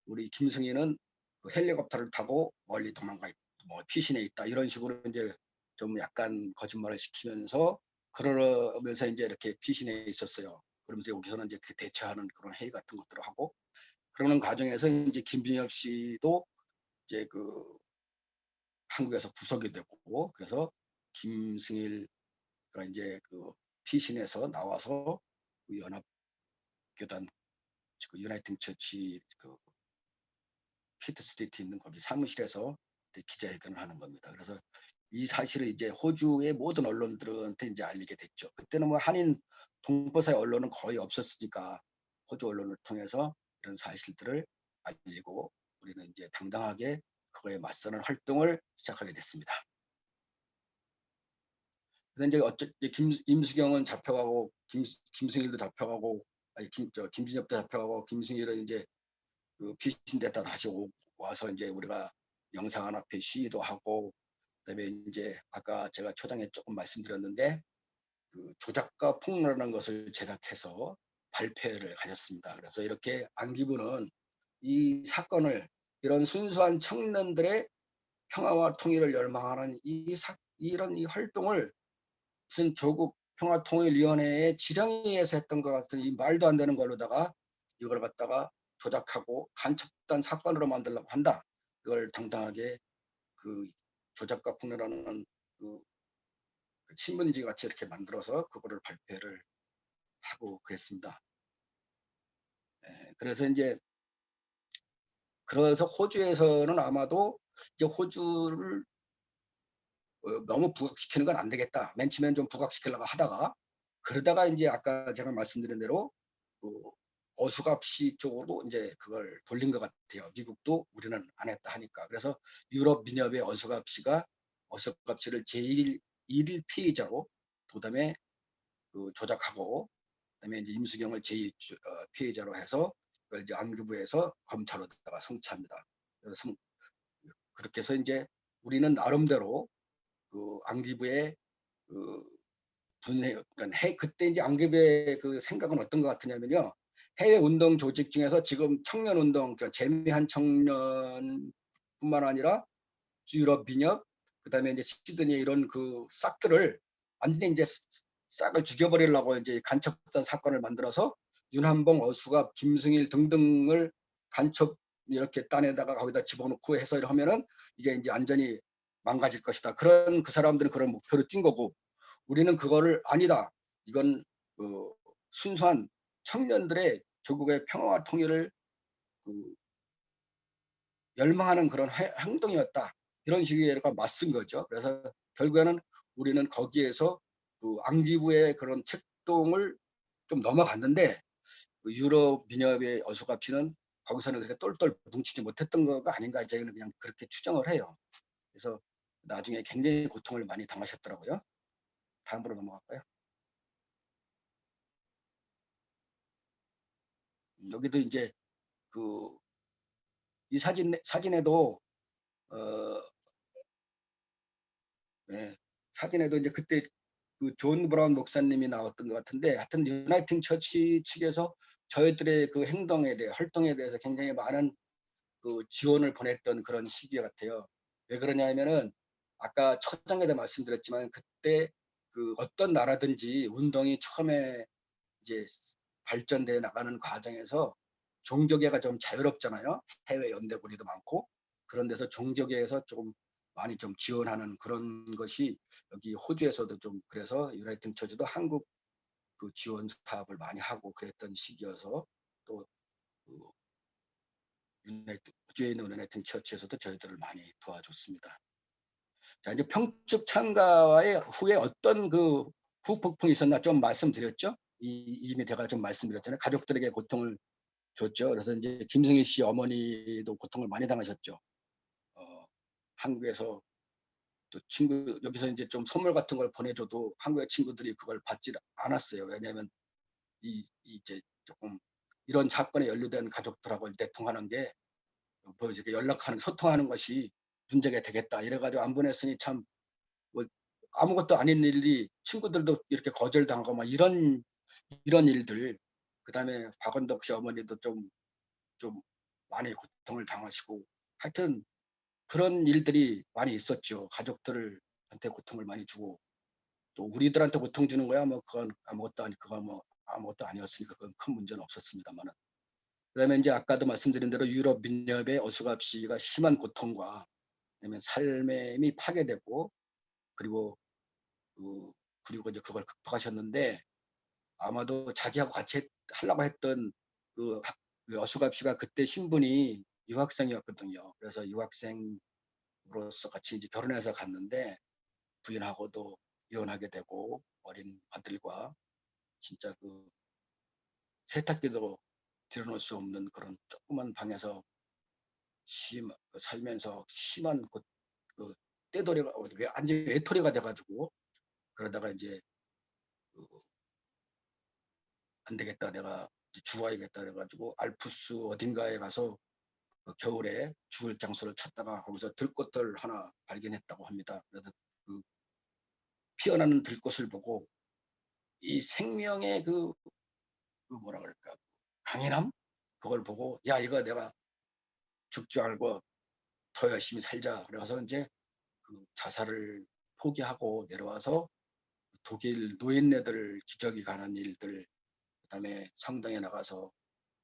우리 김승희는 그 헬리콥터를 타고 멀리 도망가 있고 뭐 피신해 있다 이런 식으로 이제 좀 약간 거짓말을 시키면서 그러면서 이제 이렇게 피신해 있었어요. 그러면서 여기서는 이제 그 대처하는 그런 회의 같은 것들을 하고 그러는 과정에서 이제 김준엽 씨도 이제 그 한국에서 구속이 되고 그래서 김승일가 이제 그 피신해서 나와서 그 연합교단 그 유나이팅 처치 그 피트스트리트 있는 거기 사무실에서 기자회견을 하는 겁니다. 그래서 이 사실을 이제 호주의 모든 언론들한테 이제 알리게 됐죠. 그때는 뭐 한인 동포사의 언론은 거의 없었으니까 호주 언론을 통해서 이런 사실들을 알리고 우리는 이제 당당하게 그거에 맞서는 활동을 시작하게 됐습니다. 그래서 이제 임수경은 잡혀가고 김승일도 잡혀가고 김진엽도 잡혀가고 김승일은 이제 그 피신됐다 다시 와서 이제 우리가 영상관 앞에 시위도 하고 그다음에 이제 아까 제가 초장에 조금 말씀드렸는데 그 조작과 폭로라는 것을 제작해서 발표를 가졌습니다. 그래서 이렇게 안기부는 이 사건을 이런 순수한 청년들의 평화와 통일을 열망하는 이런 활동을 무슨 조국 평화통일위원회의 지령에서 했던 것 같은 이 말도 안 되는 걸로다가 이걸 갖다가 조작하고 간첩단 사건으로 만들려고 한다. 이걸 당당하게 그 조작과 폭로라는 그 신문지 같이 이렇게 만들어서 그거를 발표를 하고 그랬습니다. 그래서 이제 그래서 호주에서는 아마도 이제 호주를 너무 부각시키는 건 안 되겠다. 맨 처음엔 좀 부각시키려고 하다가 그러다가 이제 아까 제가 말씀드린 대로 그 어수갑시 쪽으로 이제 그걸 돌린 것 같아요. 미국도 우리는 안 했다 하니까. 그래서 유럽 민협의 어수갑시가 어수갑시를 제1 피의자로 그다음에 그 조작하고 그다음에 이제 임수경을 제2 피의자로 해서 그걸 이제 안기부에서 검찰로다가 송치합니다. 그래서 그렇게 해서 이제 우리는 나름대로 그 안기부의 그 분해, 그러니까 그때 이제 안기부의 그 생각은 어떤 것 같으냐면요. 해외 운동 조직 중에서 지금 청년 운동, 그러니까 재미한 청년뿐만 아니라 유럽 민협, 그다음에 이제 시드니 이런 그 싹들을 완전히 이제 싹을 죽여버리려고 이제 간첩단 사건을 만들어서 윤한봉, 어수갑, 김승일 등등을 간첩 이렇게 딴에다가 거기다 집어넣고 해서 하면은 이게 이제 완전히 망가질 것이다. 그 사람들은 그런 목표를 띈 거고 우리는 그거를 아니다. 이건 순수한 청년들의 조국의 평화와 통일을 열망하는 그런 행동이었다. 이런 식의 맞선 거죠. 그래서 결국에는 우리는 거기에서 그 안기부의 그런 책동을 좀 넘어갔는데 유럽 민협의 어수갑시는 거기서는 그렇게 똘똘 뭉치지 못했던 거가 아닌가 저희는 그냥 그렇게 추정을 해요. 그래서 나중에 굉장히 고통을 많이 당하셨더라고요. 다음으로 넘어갈까요? 여기도 이제 이 사진에도 네, 사진에도 이제 그때 그 존 브라운 목사님이 나왔던 것 같은데, 하여튼 유나이팅 처치 측에서 저희들의 그 행동에 대해 활동에 대해서 굉장히 많은 그 지원을 보냈던 그런 시기 같아요. 왜 그러냐면은 아까 첫 단계도 말씀드렸지만, 그때 그 어떤 나라든지 운동이 처음에 이제 발전돼 나가는 과정에서 종교계가 좀 자유롭잖아요. 해외 연대고리도 많고. 그런 데서 종교계에서 조금 많이 좀 지원하는 그런 것이 여기 호주에서도 좀, 그래서 유나이팅 처치도 한국 그 지원 사업을 많이 하고 그랬던 시기여서, 또 호주에 있는 유나이팅 처치에서도 저희들을 많이 도와줬습니다. 자, 이제 평축 참가의 후에 어떤 그 후폭풍이 있었나 좀 말씀드렸죠. 이쯤에 제가 좀 말씀드렸잖아요. 가족들에게 고통을 줬죠. 그래서 이제 김승희 씨 어머니도 고통을 많이 당하셨죠. 한국에서 또 여기서 이제 좀 선물 같은 걸 보내줘도 한국의 친구들이 그걸 받지 않았어요. 왜냐하면 이제 조금 이런 사건에 연루된 가족들하고 대통하는 게, 뭐 이렇게 연락하는, 소통하는 것이 문제가 되겠다 이래가지고 안 보냈으니, 참 뭐 아무것도 아닌 일이 친구들도 이렇게 거절당하고 막 이런 일들. 그다음에 박원덕 씨 어머니도 좀 많이 고통을 당하시고, 하여튼 그런 일들이 많이 있었죠. 가족들한테 고통을 많이 주고, 또 우리들한테 고통 주는 거야 뭐 그건 아무것도 아니었으니까 그건 큰 문제는 없었습니다만은. 그다음에 이제 아까도 말씀드린 대로 유럽 민협의 어수갑씨가 심한 고통과, 그다음에 삶이 파괴되고, 그리고 이제 그걸 극복하셨는데, 아마도 자기하고 같이 하려고 했던 그 어수갑씨가 그때 신분이 유학생이었거든요. 그래서 유학생으로서 같이 이제 결혼해서 갔는데, 부인하고도 이혼하게 되고, 어린 아들과 진짜 그 세탁기도 들여놓을 수 없는 그런 조그만 방에서 살면서 심한 그 떼돌이가 완전 외톨이가 돼가지고, 그러다가 이제 안 되겠다, 내가 죽어야겠다 그래가지고 알프스 어딘가에 가서 그 겨울에 죽을 장소를 찾다가 거기서 들꽃을 하나 발견했다고 합니다. 그래서 그 피어나는 들꽃을 보고 이 생명의 뭐라 그럴까, 강인함, 그걸 보고, 야, 이거 내가 죽지 말고 더 열심히 살자. 그래서 이제 그 자살을 포기하고 내려와서 독일 노인네들 기저귀 가는 일들, 그다음에 성당에 나가서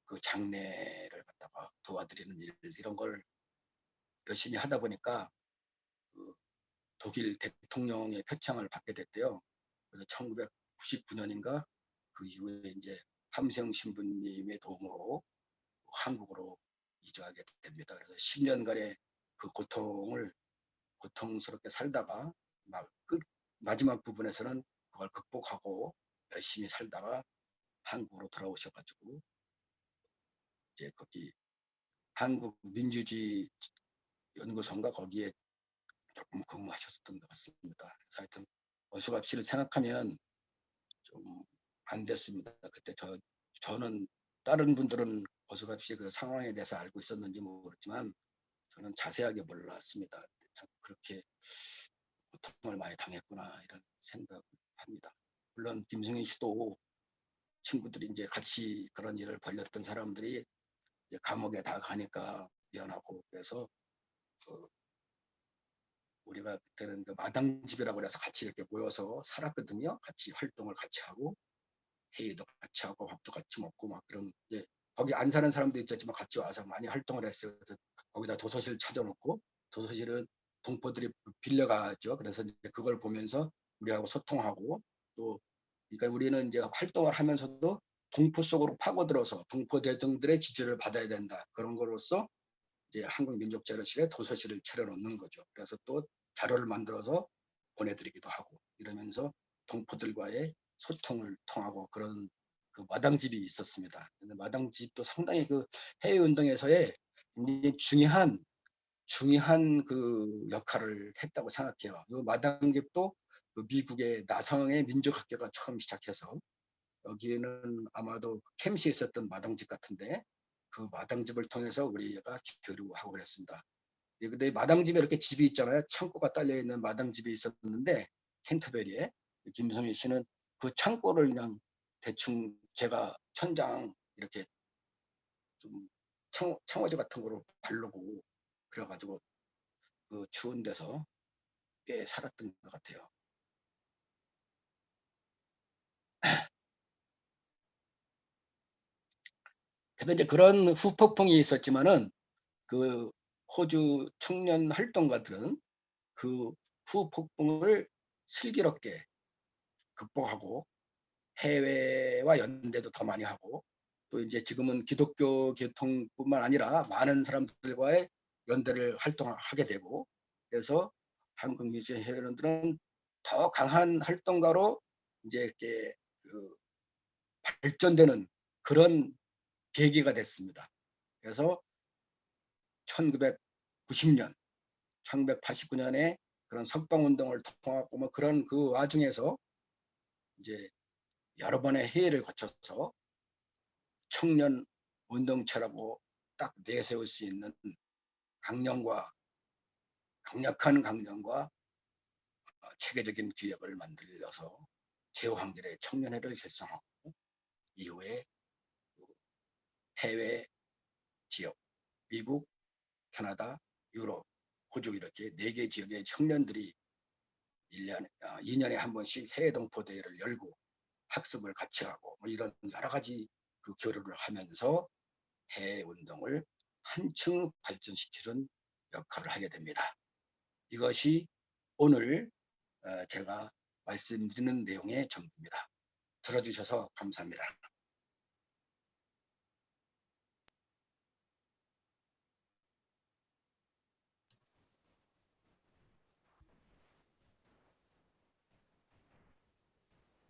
그 장례를 갖다가 도와드리는 일들, 이런 걸 열심히 하다 보니까 그 독일 대통령의 표창을 받게 됐대요. 그래서 1999년인가 그 이후에 이제 함세영 신부님의 도움으로 한국으로 이주하게 됩니다. 그래서 10년간의 그 고통스럽게 살다가 마지막 부분에서는 그걸 극복하고 열심히 살다가 한국으로 돌아오셔가지고 이제 거기 한국 민주주의 연구소인가 거기에 조금 근무하셨던 것 같습니다. 그래서 하여튼 어수갑씨를 생각하면 좀 안 됐습니다. 그때 저는, 다른 분들은 어수갑씨의 그 상황에 대해서 알고 있었는지 모르지만 저는 자세하게 몰랐습니다. 참 그렇게 고통을 많이 당했구나 이런 생각을 합니다. 물론 김승희 씨도 친구들이 이제 같이 그런 일을 벌였던 사람들이 이제 감옥에 다 가니까 미안하고, 그래서 우리가 그때는 그 마당집이라고 해서 같이 이렇게 모여서 살았거든요. 같이 활동을 같이 하고 회의도 같이 하고 밥도 같이 먹고 막 그런, 이제 거기 안 사는 사람도 있었지만 같이 와서 많이 활동을 했어요. 그래서 거기다 도서실 찾아놓고, 도서실은 동포들이 빌려가죠. 그래서 이제 그걸 보면서 우리하고 소통하고, 또 그러니까 우리는 이제 활동을 하면서도 동포 속으로 파고들어서 동포 대등들의 지지를 받아야 된다. 그런 거로서 이제 한국민족자료실에 도서실을 차려놓는 거죠. 그래서 또 자료를 만들어서 보내드리기도 하고 이러면서 동포들과의 소통을 통하고 그런 그 마당집이 있었습니다. 근데 마당집도 상당히 그 해외운동에서의 굉장히 중요한 그 역할을 했다고 생각해요. 이 마당집도 그 미국의 나성의 민족학교가 처음 시작해서 여기에는 아마도 캠시에 있었던 마당집 같은데 그 마당집을 통해서 우리가 교류하고 그랬습니다. 근데 마당집에 이렇게 집이 있잖아요. 창고가 딸려 있는 마당집이 있었는데 캔터베리에 김성희 씨는 그 창고를 그냥 대충 제가 천장 이렇게 좀 창호지 같은 거로 바르고 그래가지고 그 추운 데서 꽤 살았던 것 같아요. 그래서 이제 그런 후폭풍이 있었지만은 그 호주 청년 활동가들은 그 후폭풍을 슬기롭게 극복하고 해외와 연대도 더 많이 하고 또 이제 지금은 기독교 계통뿐만 아니라 많은 사람들과의 연대를 활동하게 되고 그래서 한국 미술 회원들은 더 강한 활동가로 이제 이렇게 그 발전되는 그런 계기가 됐습니다. 그래서 1990년, 1989년에 그런 석방운동을 통하고 뭐 그런 그 와중에서 이제 여러 번의 회의를 거쳐서 청년 운동체라고 딱 내세울 수 있는 강력한 강령과 체계적인 규약을 만들어서 제5한길의 청년회를 결성하고 이후에 해외 지역, 미국, 캐나다, 유럽, 호주 이렇게 4개 지역의 청년들이 2년에 한 번씩 해외 동포대회를 열고 학습을 같이 하고 뭐 이런 여러 가지 그 교류를 하면서 해외 운동을 한층 발전시키는 역할을 하게 됩니다. 이것이 오늘 제가 말씀드리는 내용의 전부입니다. 들어주셔서 감사합니다.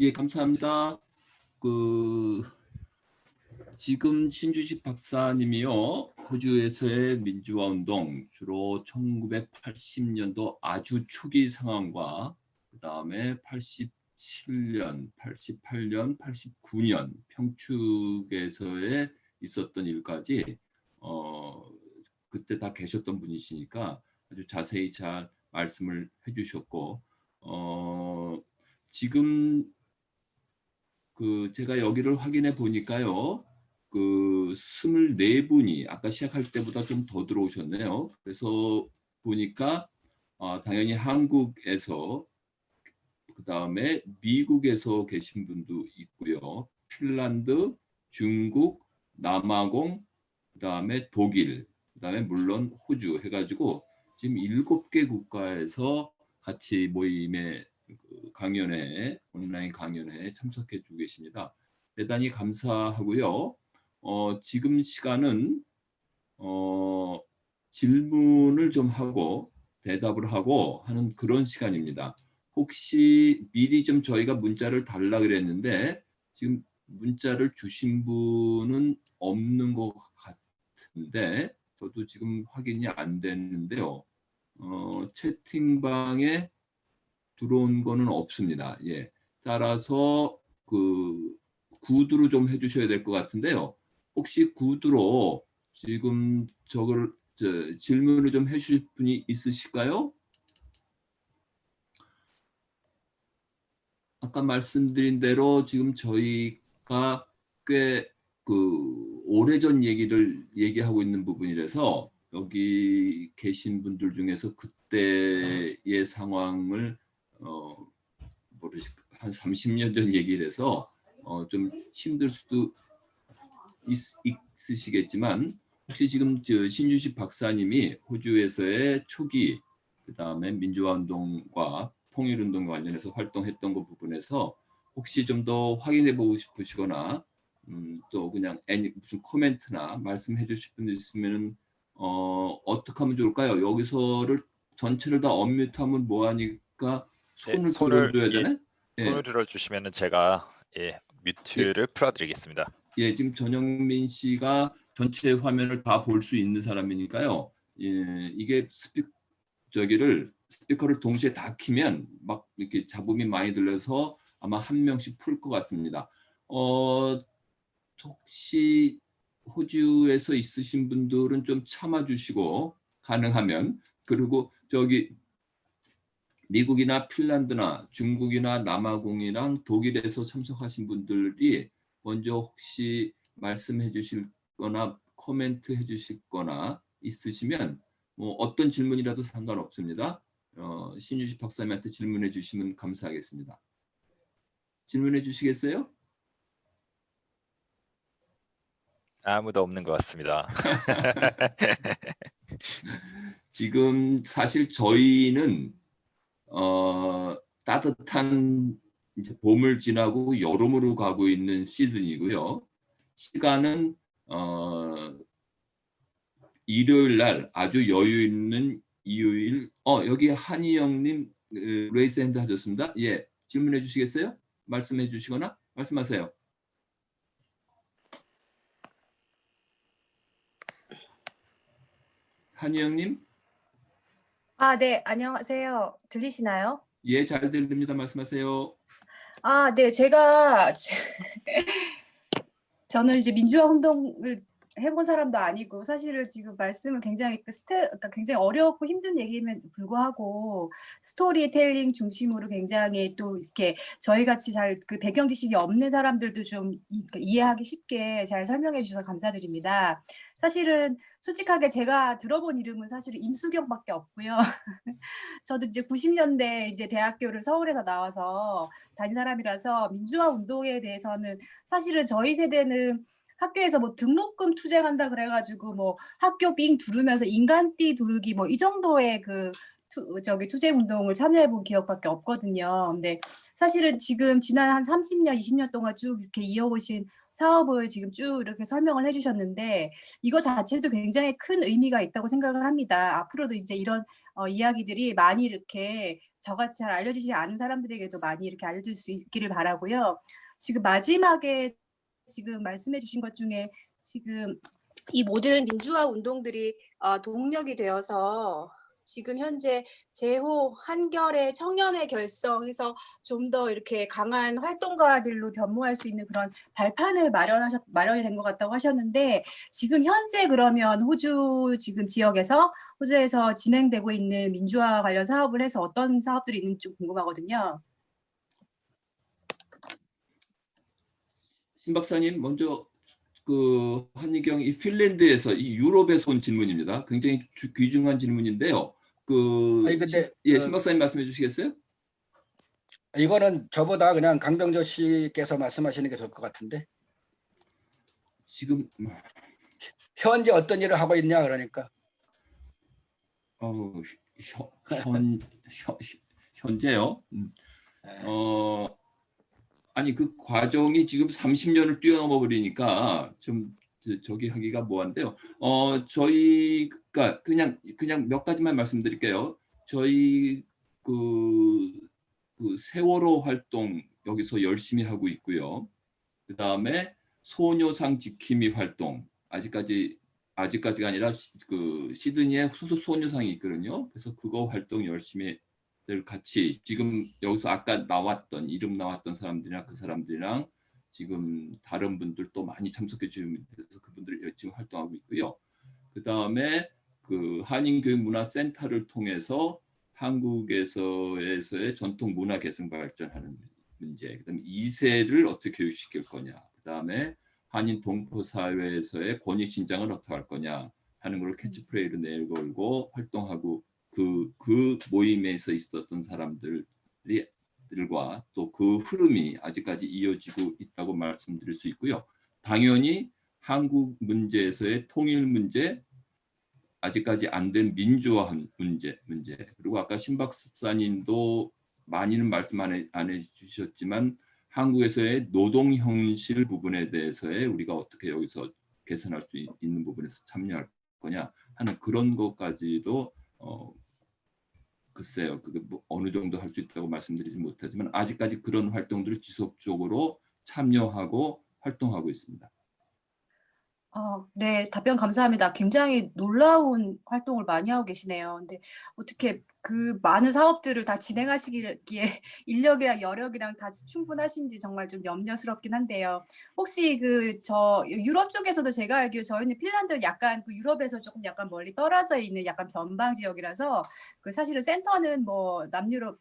예, 감사합니다. 지금 신주식 박사님이요, 호주에서의 민주화 운동 주로 1980년도 아주 초기 상황과 그 다음에 87년, 88년, 89년 평축에서의 있었던 일까지 그때 다 계셨던 분이시니까 아주 자세히 잘 말씀을 해주셨고 지금 제가 여기를 확인해 보니까요. 24분이 아까 시작할 때보다 좀 더 들어오셨네요. 그래서 보니까 당연히 한국에서 그다음에 미국에서 계신 분도 있고요. 핀란드, 중국, 남아공, 그다음에 독일, 그다음에 물론 호주 해가지고 지금 7개 국가에서 같이 모임에 강연회, 온라인 강연회에 참석해 주고 계십니다. 대단히 감사하고요. 지금 시간은 질문을 좀 하고 대답을 하고 하는 그런 시간입니다. 혹시 미리 좀 저희가 문자를 달라 그랬는데 지금 문자를 주신 분은 없는 것 같은데 저도 지금 확인이 안 되는데요. 채팅방에 들어온 거는 없습니다. 예. 따라서 구두로 좀 해주셔야 될 것 같은데요. 혹시 구두로 지금 질문을 좀 해주실 분이 있으실까요? 아까 말씀드린 대로 지금 저희가 꽤 오래전 얘기를 얘기하고 있는 부분이라서 여기 계신 분들 중에서 그때의 상황을 한 30년 전 얘기를 해서 좀 힘들 수도 있으시겠지만 혹시 지금 신주식 박사님이 호주에서의 초기 그다음에 민주화 운동과 통일 운동과 관련해서 활동했던 그 부분에서 혹시 좀 더 확인해 보고 싶으시거나 또 그냥 무슨 코멘트나 말씀해 주실 분 있으면 어떻게 하면 좋을까요? 여기서를 전체를 다 언뮤트하면 뭐하니까 손을 들어줘야 되네? 손을 들어주시면 제가 뮤트를 풀어드리겠습니다. 예, 지금 전영민 씨가 전체 화면을 다 볼 수 있는 사람이니까요. 이게 스피커를 동시에 다 키면 막 이렇게 잡음이 많이 들려서 아마 한 명씩 풀 것 같습니다. 혹시 호주에서 있으신 분들은 좀 참아주시고 가능하면, 그리고 저기 미국이나 핀란드나 중국이나 남아공이랑 독일에서 참석하신 분들이 먼저 혹시 말씀해 주실 거나 코멘트 해 주실 거나 있으시면 뭐 어떤 질문이라도 상관없습니다. 신유식 박사님한테 질문해 주시면 감사하겠습니다. 질문해 주시겠어요? 아무도 없는 것 같습니다. 지금 사실 저희는 따뜻한 이제 봄을 지나고 여름으로 가고 있는 시즌이고요. 시간은 일요일 날 아주 여유 있는 일요일. 여기 한희영님 레이스 핸드 하셨습니다. 예, 질문해 주시겠어요? 말씀해 주시거나 말씀하세요. 한희영님. 네, 안녕하세요. 들리시나요? 예, 잘 들립니다. 말씀하세요. 네, 저는 이제 민주화 운동을 해본 사람도 아니고 사실은 지금 말씀을 굉장히 그러니까 굉장히 어렵고 힘든 얘기임에도 불구하고 스토리텔링 중심으로 굉장히 또 이렇게 저희 같이 잘 그 배경 지식이 없는 사람들도 좀 이해하기 쉽게 잘 설명해 주셔서 감사드립니다. 사실은 솔직하게 제가 들어본 이름은 사실은 임수경밖에 없고요. 저도 이제 90년대 이제 대학교를 서울에서 나와서 다닌 사람이라서 민주화 운동에 대해서는 사실은 저희 세대는 학교에서 뭐 등록금 투쟁한다 그래가지고 뭐 학교 삥 두르면서 인간띠 두르기 뭐 이 정도의 투쟁 운동을 참여해본 기억밖에 없거든요. 근데 사실은 지금 지난 한 30년, 20년 동안 쭉 이렇게 이어오신 사업을 지금 쭉 이렇게 설명을 해주셨는데 이거 자체도 굉장히 큰 의미가 있다고 생각을 합니다. 앞으로도 이제 이런 이야기들이 많이 이렇게 저같이 잘 알려지지 않은 사람들에게도 많이 이렇게 알려줄 수 있기를 바라고요. 지금 마지막에 지금 말씀해 주신 것 중에 지금 이 모든 민주화 운동들이 동력이 되어서 지금 현재 제호 한결의 청년의 결성해서 좀 더 이렇게 강한 활동가들로 변모할 수 있는 그런 발판을 마련이 된 것 같다고 하셨는데 지금 현재 그러면 호주 지역에서 호주에서 진행되고 있는 민주화 관련 사업을 해서 어떤 사업들이 있는지 좀 궁금하거든요. 신 박사님, 먼저 그 한희경 이 핀란드에서 이 유럽에서 온 질문입니다. 굉장히 귀중한 질문인데요. 근데 신 박사님 말씀해 주시겠어요? 이거는 저보다 그냥 강병조 씨께서 말씀하시는 게 좋을 것 같은데. 지금 현재 어떤 일을 하고 있냐 그러니까. 현재요? 아니 그 과정이 지금 30년을 뛰어넘어 버리니까 좀 저기 하기가 뭐한데요. 저희가 그냥 몇 가지만 말씀드릴게요. 저희 그 세월호 활동 여기서 열심히 하고 있고요. 그 다음에 소녀상 지킴이 활동 아직까지가 아니라 그 시드니에 소녀상이 있거든요. 그래서 그거 활동 열심히 같이 지금 여기서 아까 이름 나왔던 사람들이나 그 사람들이랑 지금 다른 분들도 많이 참석해 주면서 그분들이 열심히 활동하고 있고요. 그 다음에 그 한인교육문화센터를 통해서 한국에서의 전통 문화 계승 발전하는 문제, 그다음에 2세를 어떻게 교육시킬 거냐, 그다음에 한인 동포 사회에서의 권익 신장을 어떻게 할 거냐 하는 걸 캐치프레이로 내걸고 활동하고 그 모임에서 있었던 사람들과 또 그 흐름이 아직까지 이어지고 있다고 말씀드릴 수 있고요. 당연히 한국 문제에서의 통일 문제, 아직까지 안 된 민주화 문제 그리고 아까 신 박사님도 많이는 말씀 안 해주셨지만 한국에서의 노동 현실 부분에 대해서의 우리가 어떻게 여기서 개선할 수 있는 부분에서 참여할 거냐 하는 그런 것까지도 글쎄요, 그게 뭐 어느 정도 할 수 있다고 말씀드리지 못하지만 아직까지 그런 활동들을 지속적으로 참여하고 활동하고 있습니다. 네, 답변 감사합니다. 굉장히 놀라운 활동을 많이 하고 계시네요. 근데 어떻게 그 많은 사업들을 다 진행하시기에 인력이랑 여력이랑 다 충분하신지 정말 좀 염려스럽긴 한데요. 혹시 유럽 쪽에서도 제가 알기로 저희는 핀란드는 약간 그 유럽에서 조금 약간 멀리 떨어져 있는 약간 변방 지역이라서 그 사실은 센터는 뭐 남유럽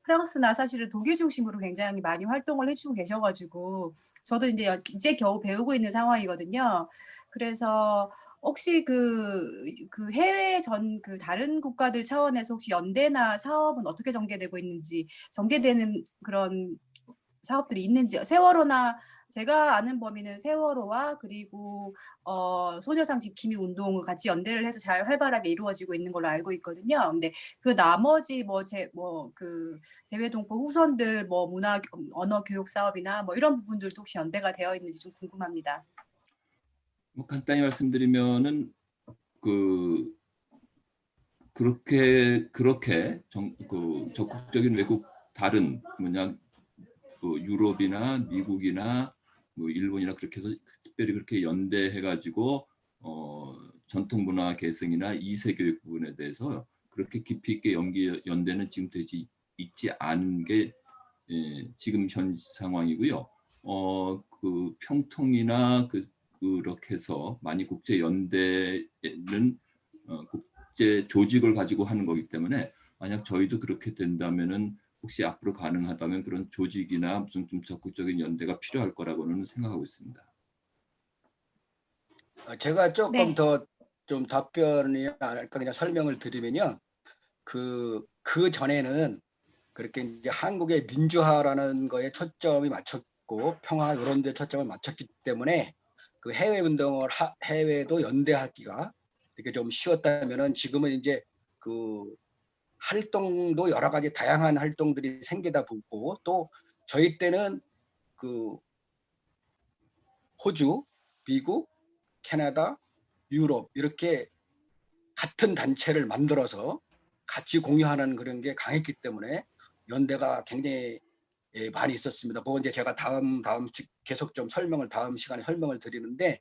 프랑스나 사실은 독일 중심으로 굉장히 많이 활동을 해주고 계셔가지고 저도 이제 겨우 배우고 있는 상황이거든요. 그래서 혹시 해외 다른 국가들 차원에서 혹시 연대나 사업은 어떻게 전개되고 있는지, 전개되는 그런 사업들이 있는지, 세월호나 제가 아는 범위는 세월호와 그리고 소녀상 지킴이 운동을 같이 연대를 해서 잘 활발하게 이루어지고 있는 걸로 알고 있거든요. 근데 그 나머지 재외동포 후손들 문화 언어 교육 사업이나 이런 부분들도 혹시 연대가 되어 있는지 좀 궁금합니다. 간단히 말씀드리면은 그렇게 적극적인 외국 다른 유럽이나 미국이나 일본이나 그렇게 해서 특별히 그렇게 연대해가지고 전통 문화 계승이나 2세 교육 부분에 대해서 그렇게 깊이 있게 연대는 지금 되지 있지 않은 게 지금 현 상황이고요. 평통이나 그렇게 해서 많이 국제 연대는 국제 조직을 가지고 하는 거기 때문에 만약 저희도 그렇게 된다면은 혹시 앞으로 가능하다면 그런 조직이나 무슨 좀 적극적인 연대가 필요할 거라고는 생각하고 있습니다. 제가 조금 네. 더 좀 답변이 아닐까 그냥 설명을 드리면요. 그 전에는 그렇게 이제 한국의 민주화라는 거에 초점이 맞췄고 평화 이런 데 초점을 맞췄기 때문에 그 해외 운동을 해외도 연대하기가 이렇게 좀 쉬웠다면은 지금은 이제 그 활동도 여러 가지 다양한 활동들이 생기다 보고 또 저희 때는 그 호주, 미국, 캐나다, 유럽 이렇게 같은 단체를 만들어서 같이 공유하는 그런 게 강했기 때문에 연대가 굉장히 많이 있었습니다. 그거 이제 제가 계속 좀 다음 시간에 설명을 드리는데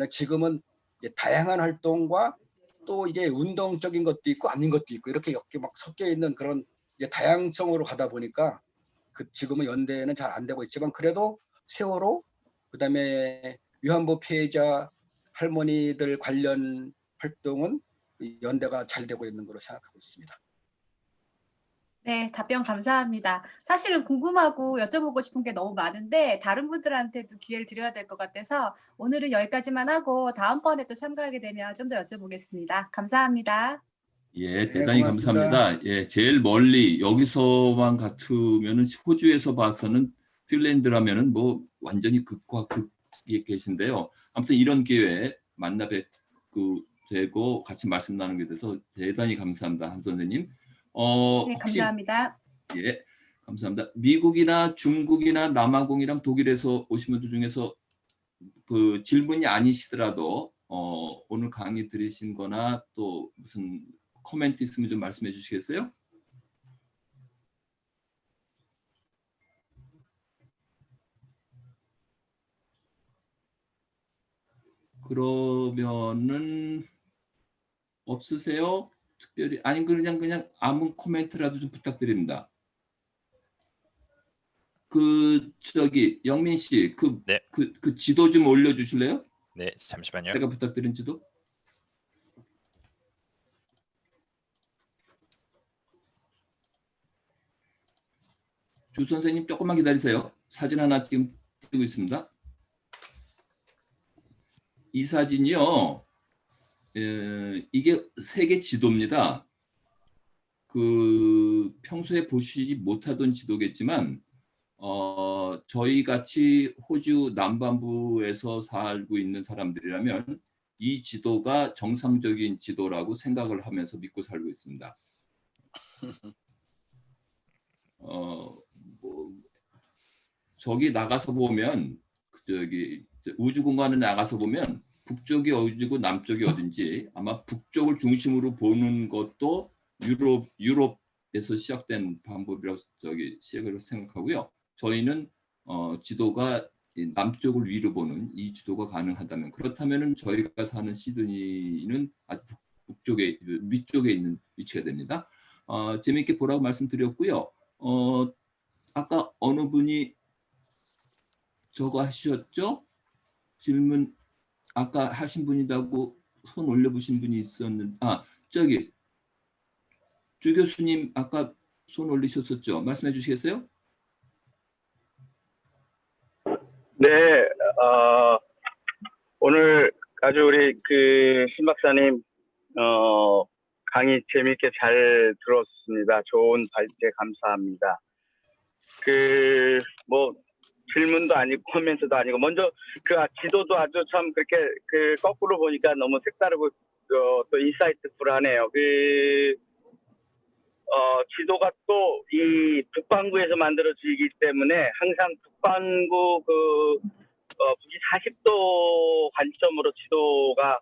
지금은 이제 다양한 활동과 또 이게 운동적인 것도 있고 아닌 것도 있고 이렇게 막 섞여 있는 그런 이제 다양성으로 가다 보니까 지금은 연대는 잘 안 되고 있지만 그래도 세월호 그다음에 위안부 피해자 할머니들 관련 활동은 연대가 잘 되고 있는 걸로 생각하고 있습니다. 네, 답변 감사합니다. 사실은 궁금하고 여쭤보고 싶은 게 너무 많은데 다른 분들한테도 기회를 드려야 될 것 같아서 오늘은 여기까지만 하고 다음번에 또 참가하게 되면 좀 더 여쭤보겠습니다. 감사합니다. 예, 네, 대단히 고맙습니다. 감사합니다. 예, 제일 멀리 여기서만 같으면은 호주에서 봐서는 핀란드라면은 완전히 극과 극에 계신데요. 아무튼 이런 기회에 만나 뵙고 되고 같이 말씀 나누게 돼서 대단히 감사합니다, 한 선생님. 네, 혹시 감사합니다. 예, 감사합니다. 미국이나 중국이나 남아공이랑 독일에서 오신 분들 중에서 그 질문이 아니시더라도 오늘 강의 들으신 거나 또 무슨 코멘트 있으면 좀 말씀해 주시겠어요? 그러면은 없으세요? 특별히 아니 그냥 아무 코멘트라도 좀 부탁드립니다. 영민 씨, 네. 그 지도 좀 올려주실래요? 네, 잠시만요. 제가 부탁드린 지도. 주 선생님 조금만 기다리세요. 사진 하나 지금 찍고 있습니다. 이 사진이요. 이게 세계 지도입니다. 평소에 보시지 못하던 지도겠지만 저희 같이 호주 남반부에서 살고 있는 사람들이라면 이 지도가 정상적인 지도라고 생각을 하면서 믿고 살고 있습니다. 저기 나가서 보면 우주 공간에 나가서 보면 북쪽이 어디고 남쪽이 어딘지 아마 북쪽을 중심으로 보는 것도 유럽에서 시작된 방법이라고 시작을 생각하고요. 저희는 지도가 이 남쪽을 위로 보는 이 지도가 가능하다면, 그렇다면은 저희가 사는 시드니는 아주 북쪽에 위쪽에 있는 위치가 됩니다. 재미있게 보라고 말씀드렸고요. 아까 어느 분이 저거 하셨죠? 질문 아까 하신 분이라고 손 올려보신 분이 있었는데, 저기 주 교수님 아까 손 올리셨었죠? 말씀해 주시겠어요? 네, 오늘 아주 우리 신 박사님 강의 재미있게 잘 들었습니다. 좋은 발제 감사합니다. 뭐 질문도 아니고 코멘트도 아니고 먼저 지도도 아주 참 그렇게 거꾸로 보니까 너무 색다르고 또 인사이트풀하네요. 지도가 또 이 북반구에서 만들어지기 때문에 항상 북반구 북위 40도 관점으로 지도가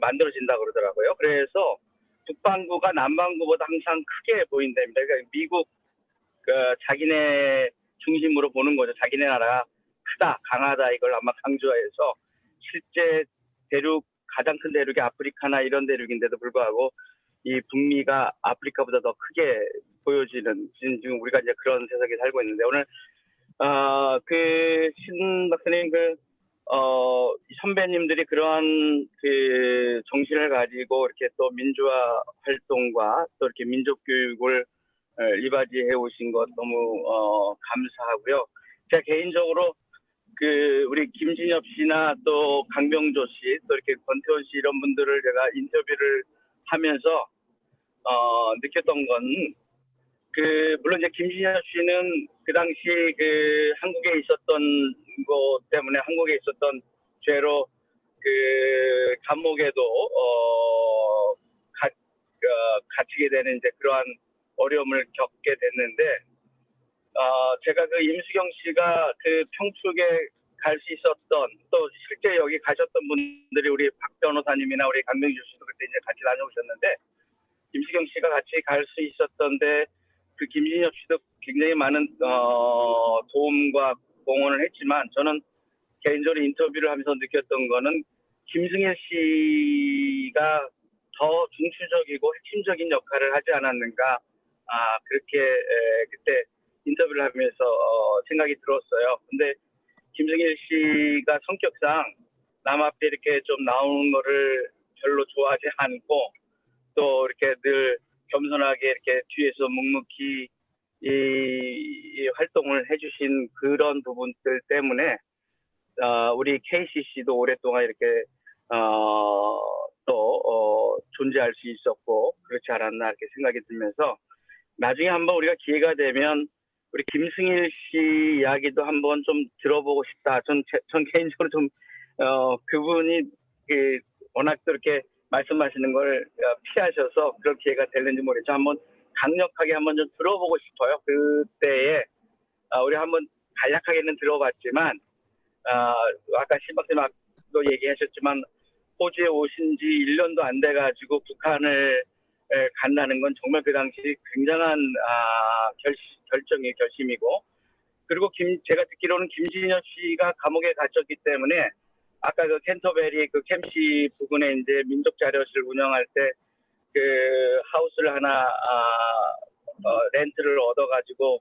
만들어진다고 그러더라고요. 그래서 북반구가 남반구보다 항상 크게 보인답니다. 그러니까 미국 자기네 중심으로 보는 거죠. 자기네 나라가 크다, 강하다, 이걸 아마 강조해서 실제 가장 큰 대륙이 아프리카나 이런 대륙인데도 불구하고 이 북미가 아프리카보다 더 크게 보여지는, 지금 우리가 이제 그런 세상에 살고 있는데, 오늘 신 박사님 선배님들이 그러한 정신을 가지고 이렇게 또 민주화 활동과 또 이렇게 민족 교육을 이바지해 오신 것 너무 감사하고요. 제가 개인적으로 우리 김진엽 씨나 또 강병조 씨, 또 이렇게 권태원 씨 이런 분들을 제가 인터뷰를 하면서 느꼈던 건 물론 이제 김진엽 씨는 그 당시 한국에 있었던 것 때문에 한국에 있었던 죄로 감옥에도 갇히게 되는 이제 그러한 어려움을 겪게 됐는데, 제가 임수경 씨가 평축에 갈 수 있었던, 또 실제 여기 가셨던 분들이 우리 박 변호사님이나 우리 강명주 씨도 그때 이제 같이 다녀오셨는데, 임수경 씨가 같이 갈 수 있었던데 김진엽 씨도 굉장히 많은 도움과 공헌을 했지만, 저는 개인적으로 인터뷰를 하면서 느꼈던 거는 김승일 씨가 더 중추적이고 핵심적인 역할을 하지 않았는가, 그렇게 그때 인터뷰를 하면서 생각이 들었어요. 근데 김승일 씨가 성격상 남 앞에 이렇게 좀 나오는 거를 별로 좋아하지 않고, 또 이렇게 늘 겸손하게 이렇게 뒤에서 묵묵히 이 활동을 해주신 그런 부분들 때문에 우리 KCC도 오랫동안 이렇게 또 존재할 수 있었고 그렇지 않았나 이렇게 생각이 들면서, 나중에 한번 우리가 기회가 되면 우리 김승일 씨 이야기도 한번 좀 들어보고 싶다. 전 개인적으로 좀 그분이 워낙 또 이렇게 말씀하시는 걸 피하셔서 그런 기회가 될는지 모르겠지만 한번 강력하게 한번 좀 들어보고 싶어요. 그때에 우리 한번 간략하게는 들어봤지만, 아까 신 박사님도 얘기하셨지만 호주에 오신 지 1년도 안 돼가지고 북한을 간다는 건 정말 그 당시 굉장한 결심이고, 그리고 제가 듣기로는 김진엽 씨가 감옥에 갇혔기 때문에 아까 캔터베리 캠시 부근에 이제 민족 자료실 운영할 때 하우스를 하나 렌트를 얻어가지고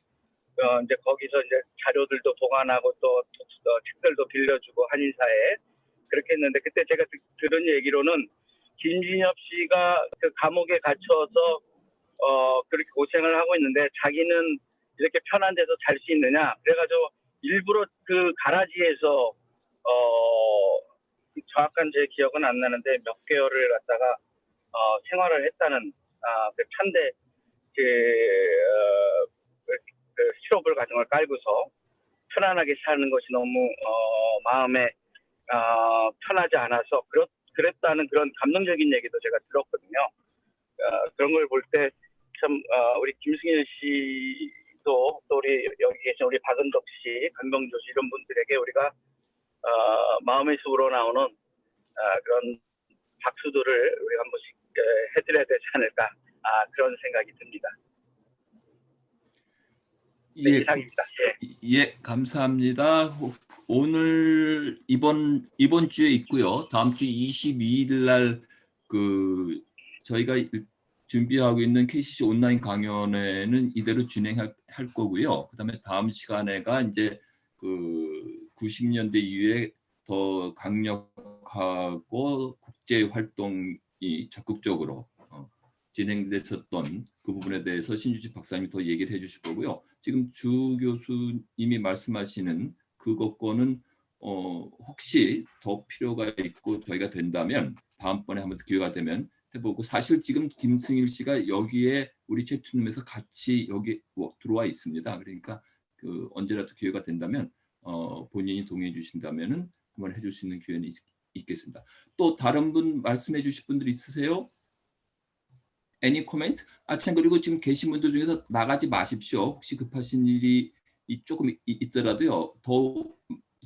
이제 거기서 이제 자료들도 보관하고 또 책들도 빌려주고 한인사에 그렇게 했는데, 그때 제가 들은 얘기로는 김진엽 씨가 감옥에 갇혀서 그렇게 고생을 하고 있는데 자기는 이렇게 편한 데서 잘 수 있느냐, 그래가지고 일부러 가라지에서 정확한 제 기억은 안 나는데 몇 개월을 갖다가 생활을 했다는 편대 스티로볼 같은 걸 깔고서 편안하게 사는 것이 너무 마음에 편하지 않아서 그랬다는 그런 감동적인 얘기도 제가 들었거든요. 그런 걸 볼 때 참 우리 김승일 씨도 또 우리 여기 계신 우리 박은덕 씨, 강병조 씨 이런 분들에게 우리가 마음의 숲으로 나오는 그런 박수들을 우리가 한 번씩 해드려야 되지 않을까, 그런 생각이 듭니다. 네, 예, 이상입니다. 예, 감사합니다. 오늘 이번 주에 있고요. 다음 주 22일 날 저희가 준비하고 있는 KCC 온라인 강연회는 이대로 진행할 거고요. 그다음에 다음 시간에가 이제 90년대 이후에 더 강력하고 국제 활동이 적극적으로 진행됐었던 그 부분에 대해서 신주식 박사님이 더 얘기를 해주실 거고요. 지금 주 교수님이 말씀하시는 그것과는 혹시 더 필요가 있고 저희가 된다면 다음번에 한번 기회가 되면 해보고, 사실 지금 김승일 씨가 여기에 우리 채팅룸에서 같이 여기 들어와 있습니다. 그러니까 언제라도 기회가 된다면 본인이 동의해 주신다면은 한번 해줄 수 있는 기회는 있겠습니다. 또 다른 분 말씀해 주실 분들 있으세요? Any comment? 참, 그리고 지금 계신 분들 중에서 나가지 마십시오. 혹시 급하신 일이 조금 있더라도요. 더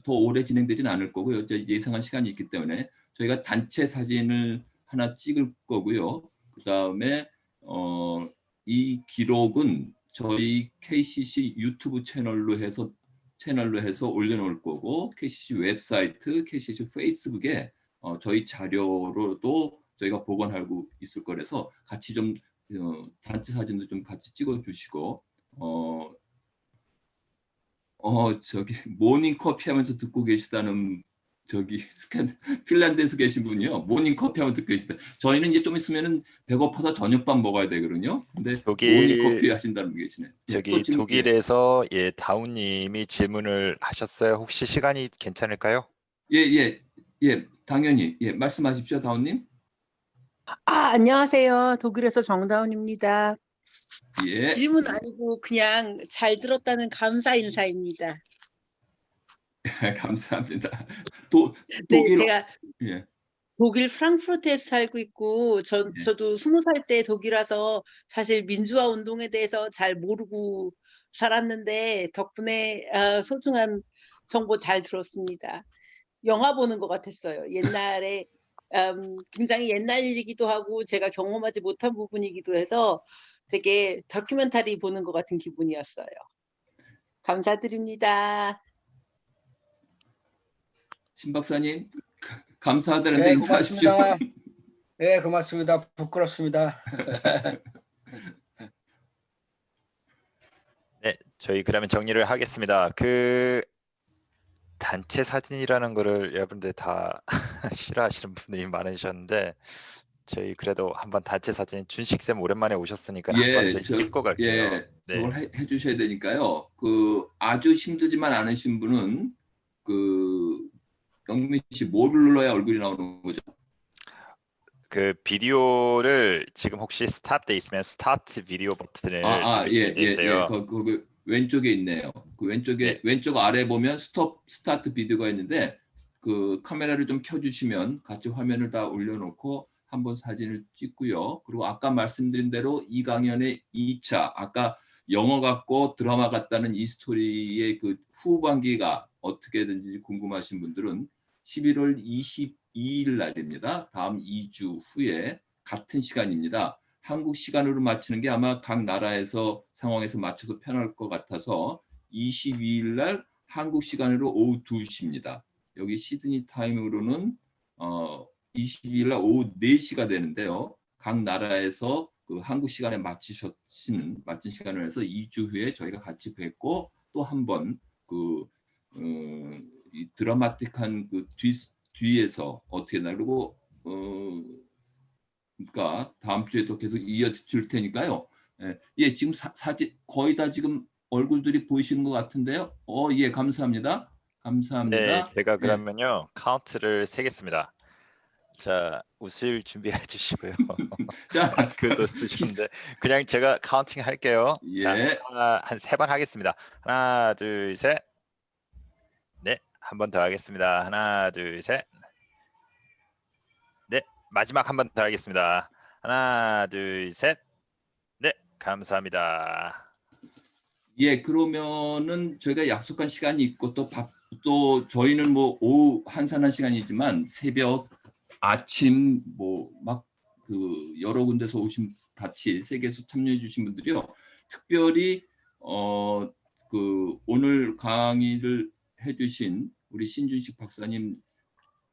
오래 진행되지는 않을 거고요. 예상한 시간이 있기 때문에 저희가 단체 사진을 하나 찍을 거고요. 그 다음에 이 기록은 저희 KCC 유튜브 채널로 해서 올려놓을 거고, KCC 웹사이트, KCC 페이스북에 저희 자료로도 저희가 보관하고 있을 거라서 같이 좀 단체 사진도 좀 같이 찍어주시고, 저기 모닝 커피 하면서 듣고 계시다는 핀란드에서 계신 분이요. 모닝 커피 하면서 듣고 계시다. 저희는 이제 좀 있으면은 배고파서 저녁밥 먹어야 되거든요. 근데 모닝 커피 하신다는 분 계시네. 저기 독일에서 다운님이 질문을 하셨어요. 혹시 시간이 괜찮을까요? 예, 당연히 말씀하십시오, 다운님. 안녕하세요. 독일에서 정다운입니다. 예. 질문 아니고 그냥 잘 들었다는 감사 인사입니다. 감사합니다. 네, 제가 예. 독일 프랑크푸르트에서 살고 있고 저도 20살 때 독일 와서 사실 민주화 운동에 대해서 잘 모르고 살았는데 덕분에 소중한 정보 잘 들었습니다. 영화 보는 것 같았어요. 옛날에 굉장히 옛날 일이기도 하고 제가 경험하지 못한 부분이기도 해서 되게 다큐멘터리 보는 것 같은 기분이었어요. 감사드립니다. 신 박사님, 감사하다는데 네, 인사하십시오. 고맙습니다. 네, 고맙습니다. 부끄럽습니다. 네, 저희 그러면 정리를 하겠습니다. 단체 사진이라는 거를 여러분들 다 싫어하시는 분들이 많으셨는데, 저희 그래도 한번 단체 사진, 준식쌤 오랜만에 오셨으니까 한번 저희 찍고 갈게요. 저걸 해주셔야 되니까요. 아주 힘들지만 않으신 분은 영민 씨 뭐를 눌러야 얼굴이 나오는 거죠? 비디오를 지금 혹시 스탑돼 있으면 스타트 비디오 버튼을 누르시면 되세요. 거기 왼쪽에 있네요. 왼쪽 아래 보면 스타트 비디오가 있는데 카메라를 좀 켜주시면 같이 화면을 다 올려놓고 한번 사진을 찍고요. 그리고 아까 말씀드린 대로 이 강연의 2차, 아까 영어 같고 드라마 같다는 이 스토리의 후반기가 어떻게 되는지 궁금하신 분들은 11월 22일 날입니다. 다음 2주 후에 같은 시간입니다. 한국 시간으로 맞추는 게 아마 각 나라에서 상황에서 맞춰서 편할 것 같아서 22일 날 한국 시간으로 오후 2시입니다. 여기 시드니 타임으로는 22일 날 오후 4시가 되는데요. 각 나라에서 한국 시간에 맞춘 시간을 해서 2주 후에 저희가 같이 뵙고 또 한 번 이 드라마틱한 뒤에서 어떻게 나르고 그러니까 다음 주에도 계속 이어줄 테니까요. 예, 지금 사진 거의 다 지금 얼굴들이 보이시는 것 같은데요. 예, 감사합니다. 네, 제가 그러면요 카운트를 세겠습니다. 자, 웃을 준비해 주시고요. 자, 마스크도 쓰시는데 그냥 제가 카운팅 할게요. 예. 자, 한 3번 하겠습니다. 하나, 둘, 셋. 네, 한 번 더 하겠습니다. 하나, 둘, 셋. 네, 마지막 한 번 더 하겠습니다. 하나, 둘, 셋. 네, 감사합니다. 예, 그러면은 저희가 약속한 시간이 있고 또 저희는 뭐 오후 한산한 시간이지만 새벽, 아침 여러 군데서 오신 같이 세계에서 참여해 주신 분들이요. 특별히 그 오늘 강의를 해주신 우리 신준식 박사님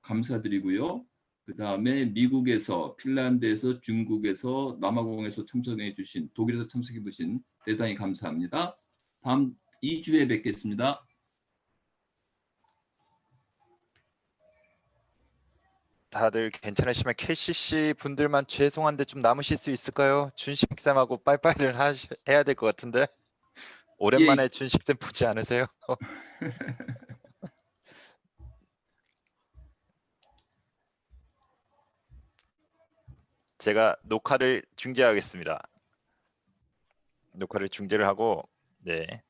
감사드리고요. 그 다음에 미국에서, 핀란드에서, 중국에서, 남아공에서 참석해 주신, 독일에서 참석해 주신 대단히 감사합니다. 다음 2주에 뵙겠습니다. 다들 괜찮으시면 KCC 분들만 죄송한데 좀 남으실 수 있을까요? 준식쌤하고 빠이빠이를 해야 될 것 같은데 오랜만에 준식쌤 보지 않으세요? 제가 녹화를 중지하겠습니다. 녹화를 중지를 하고 네.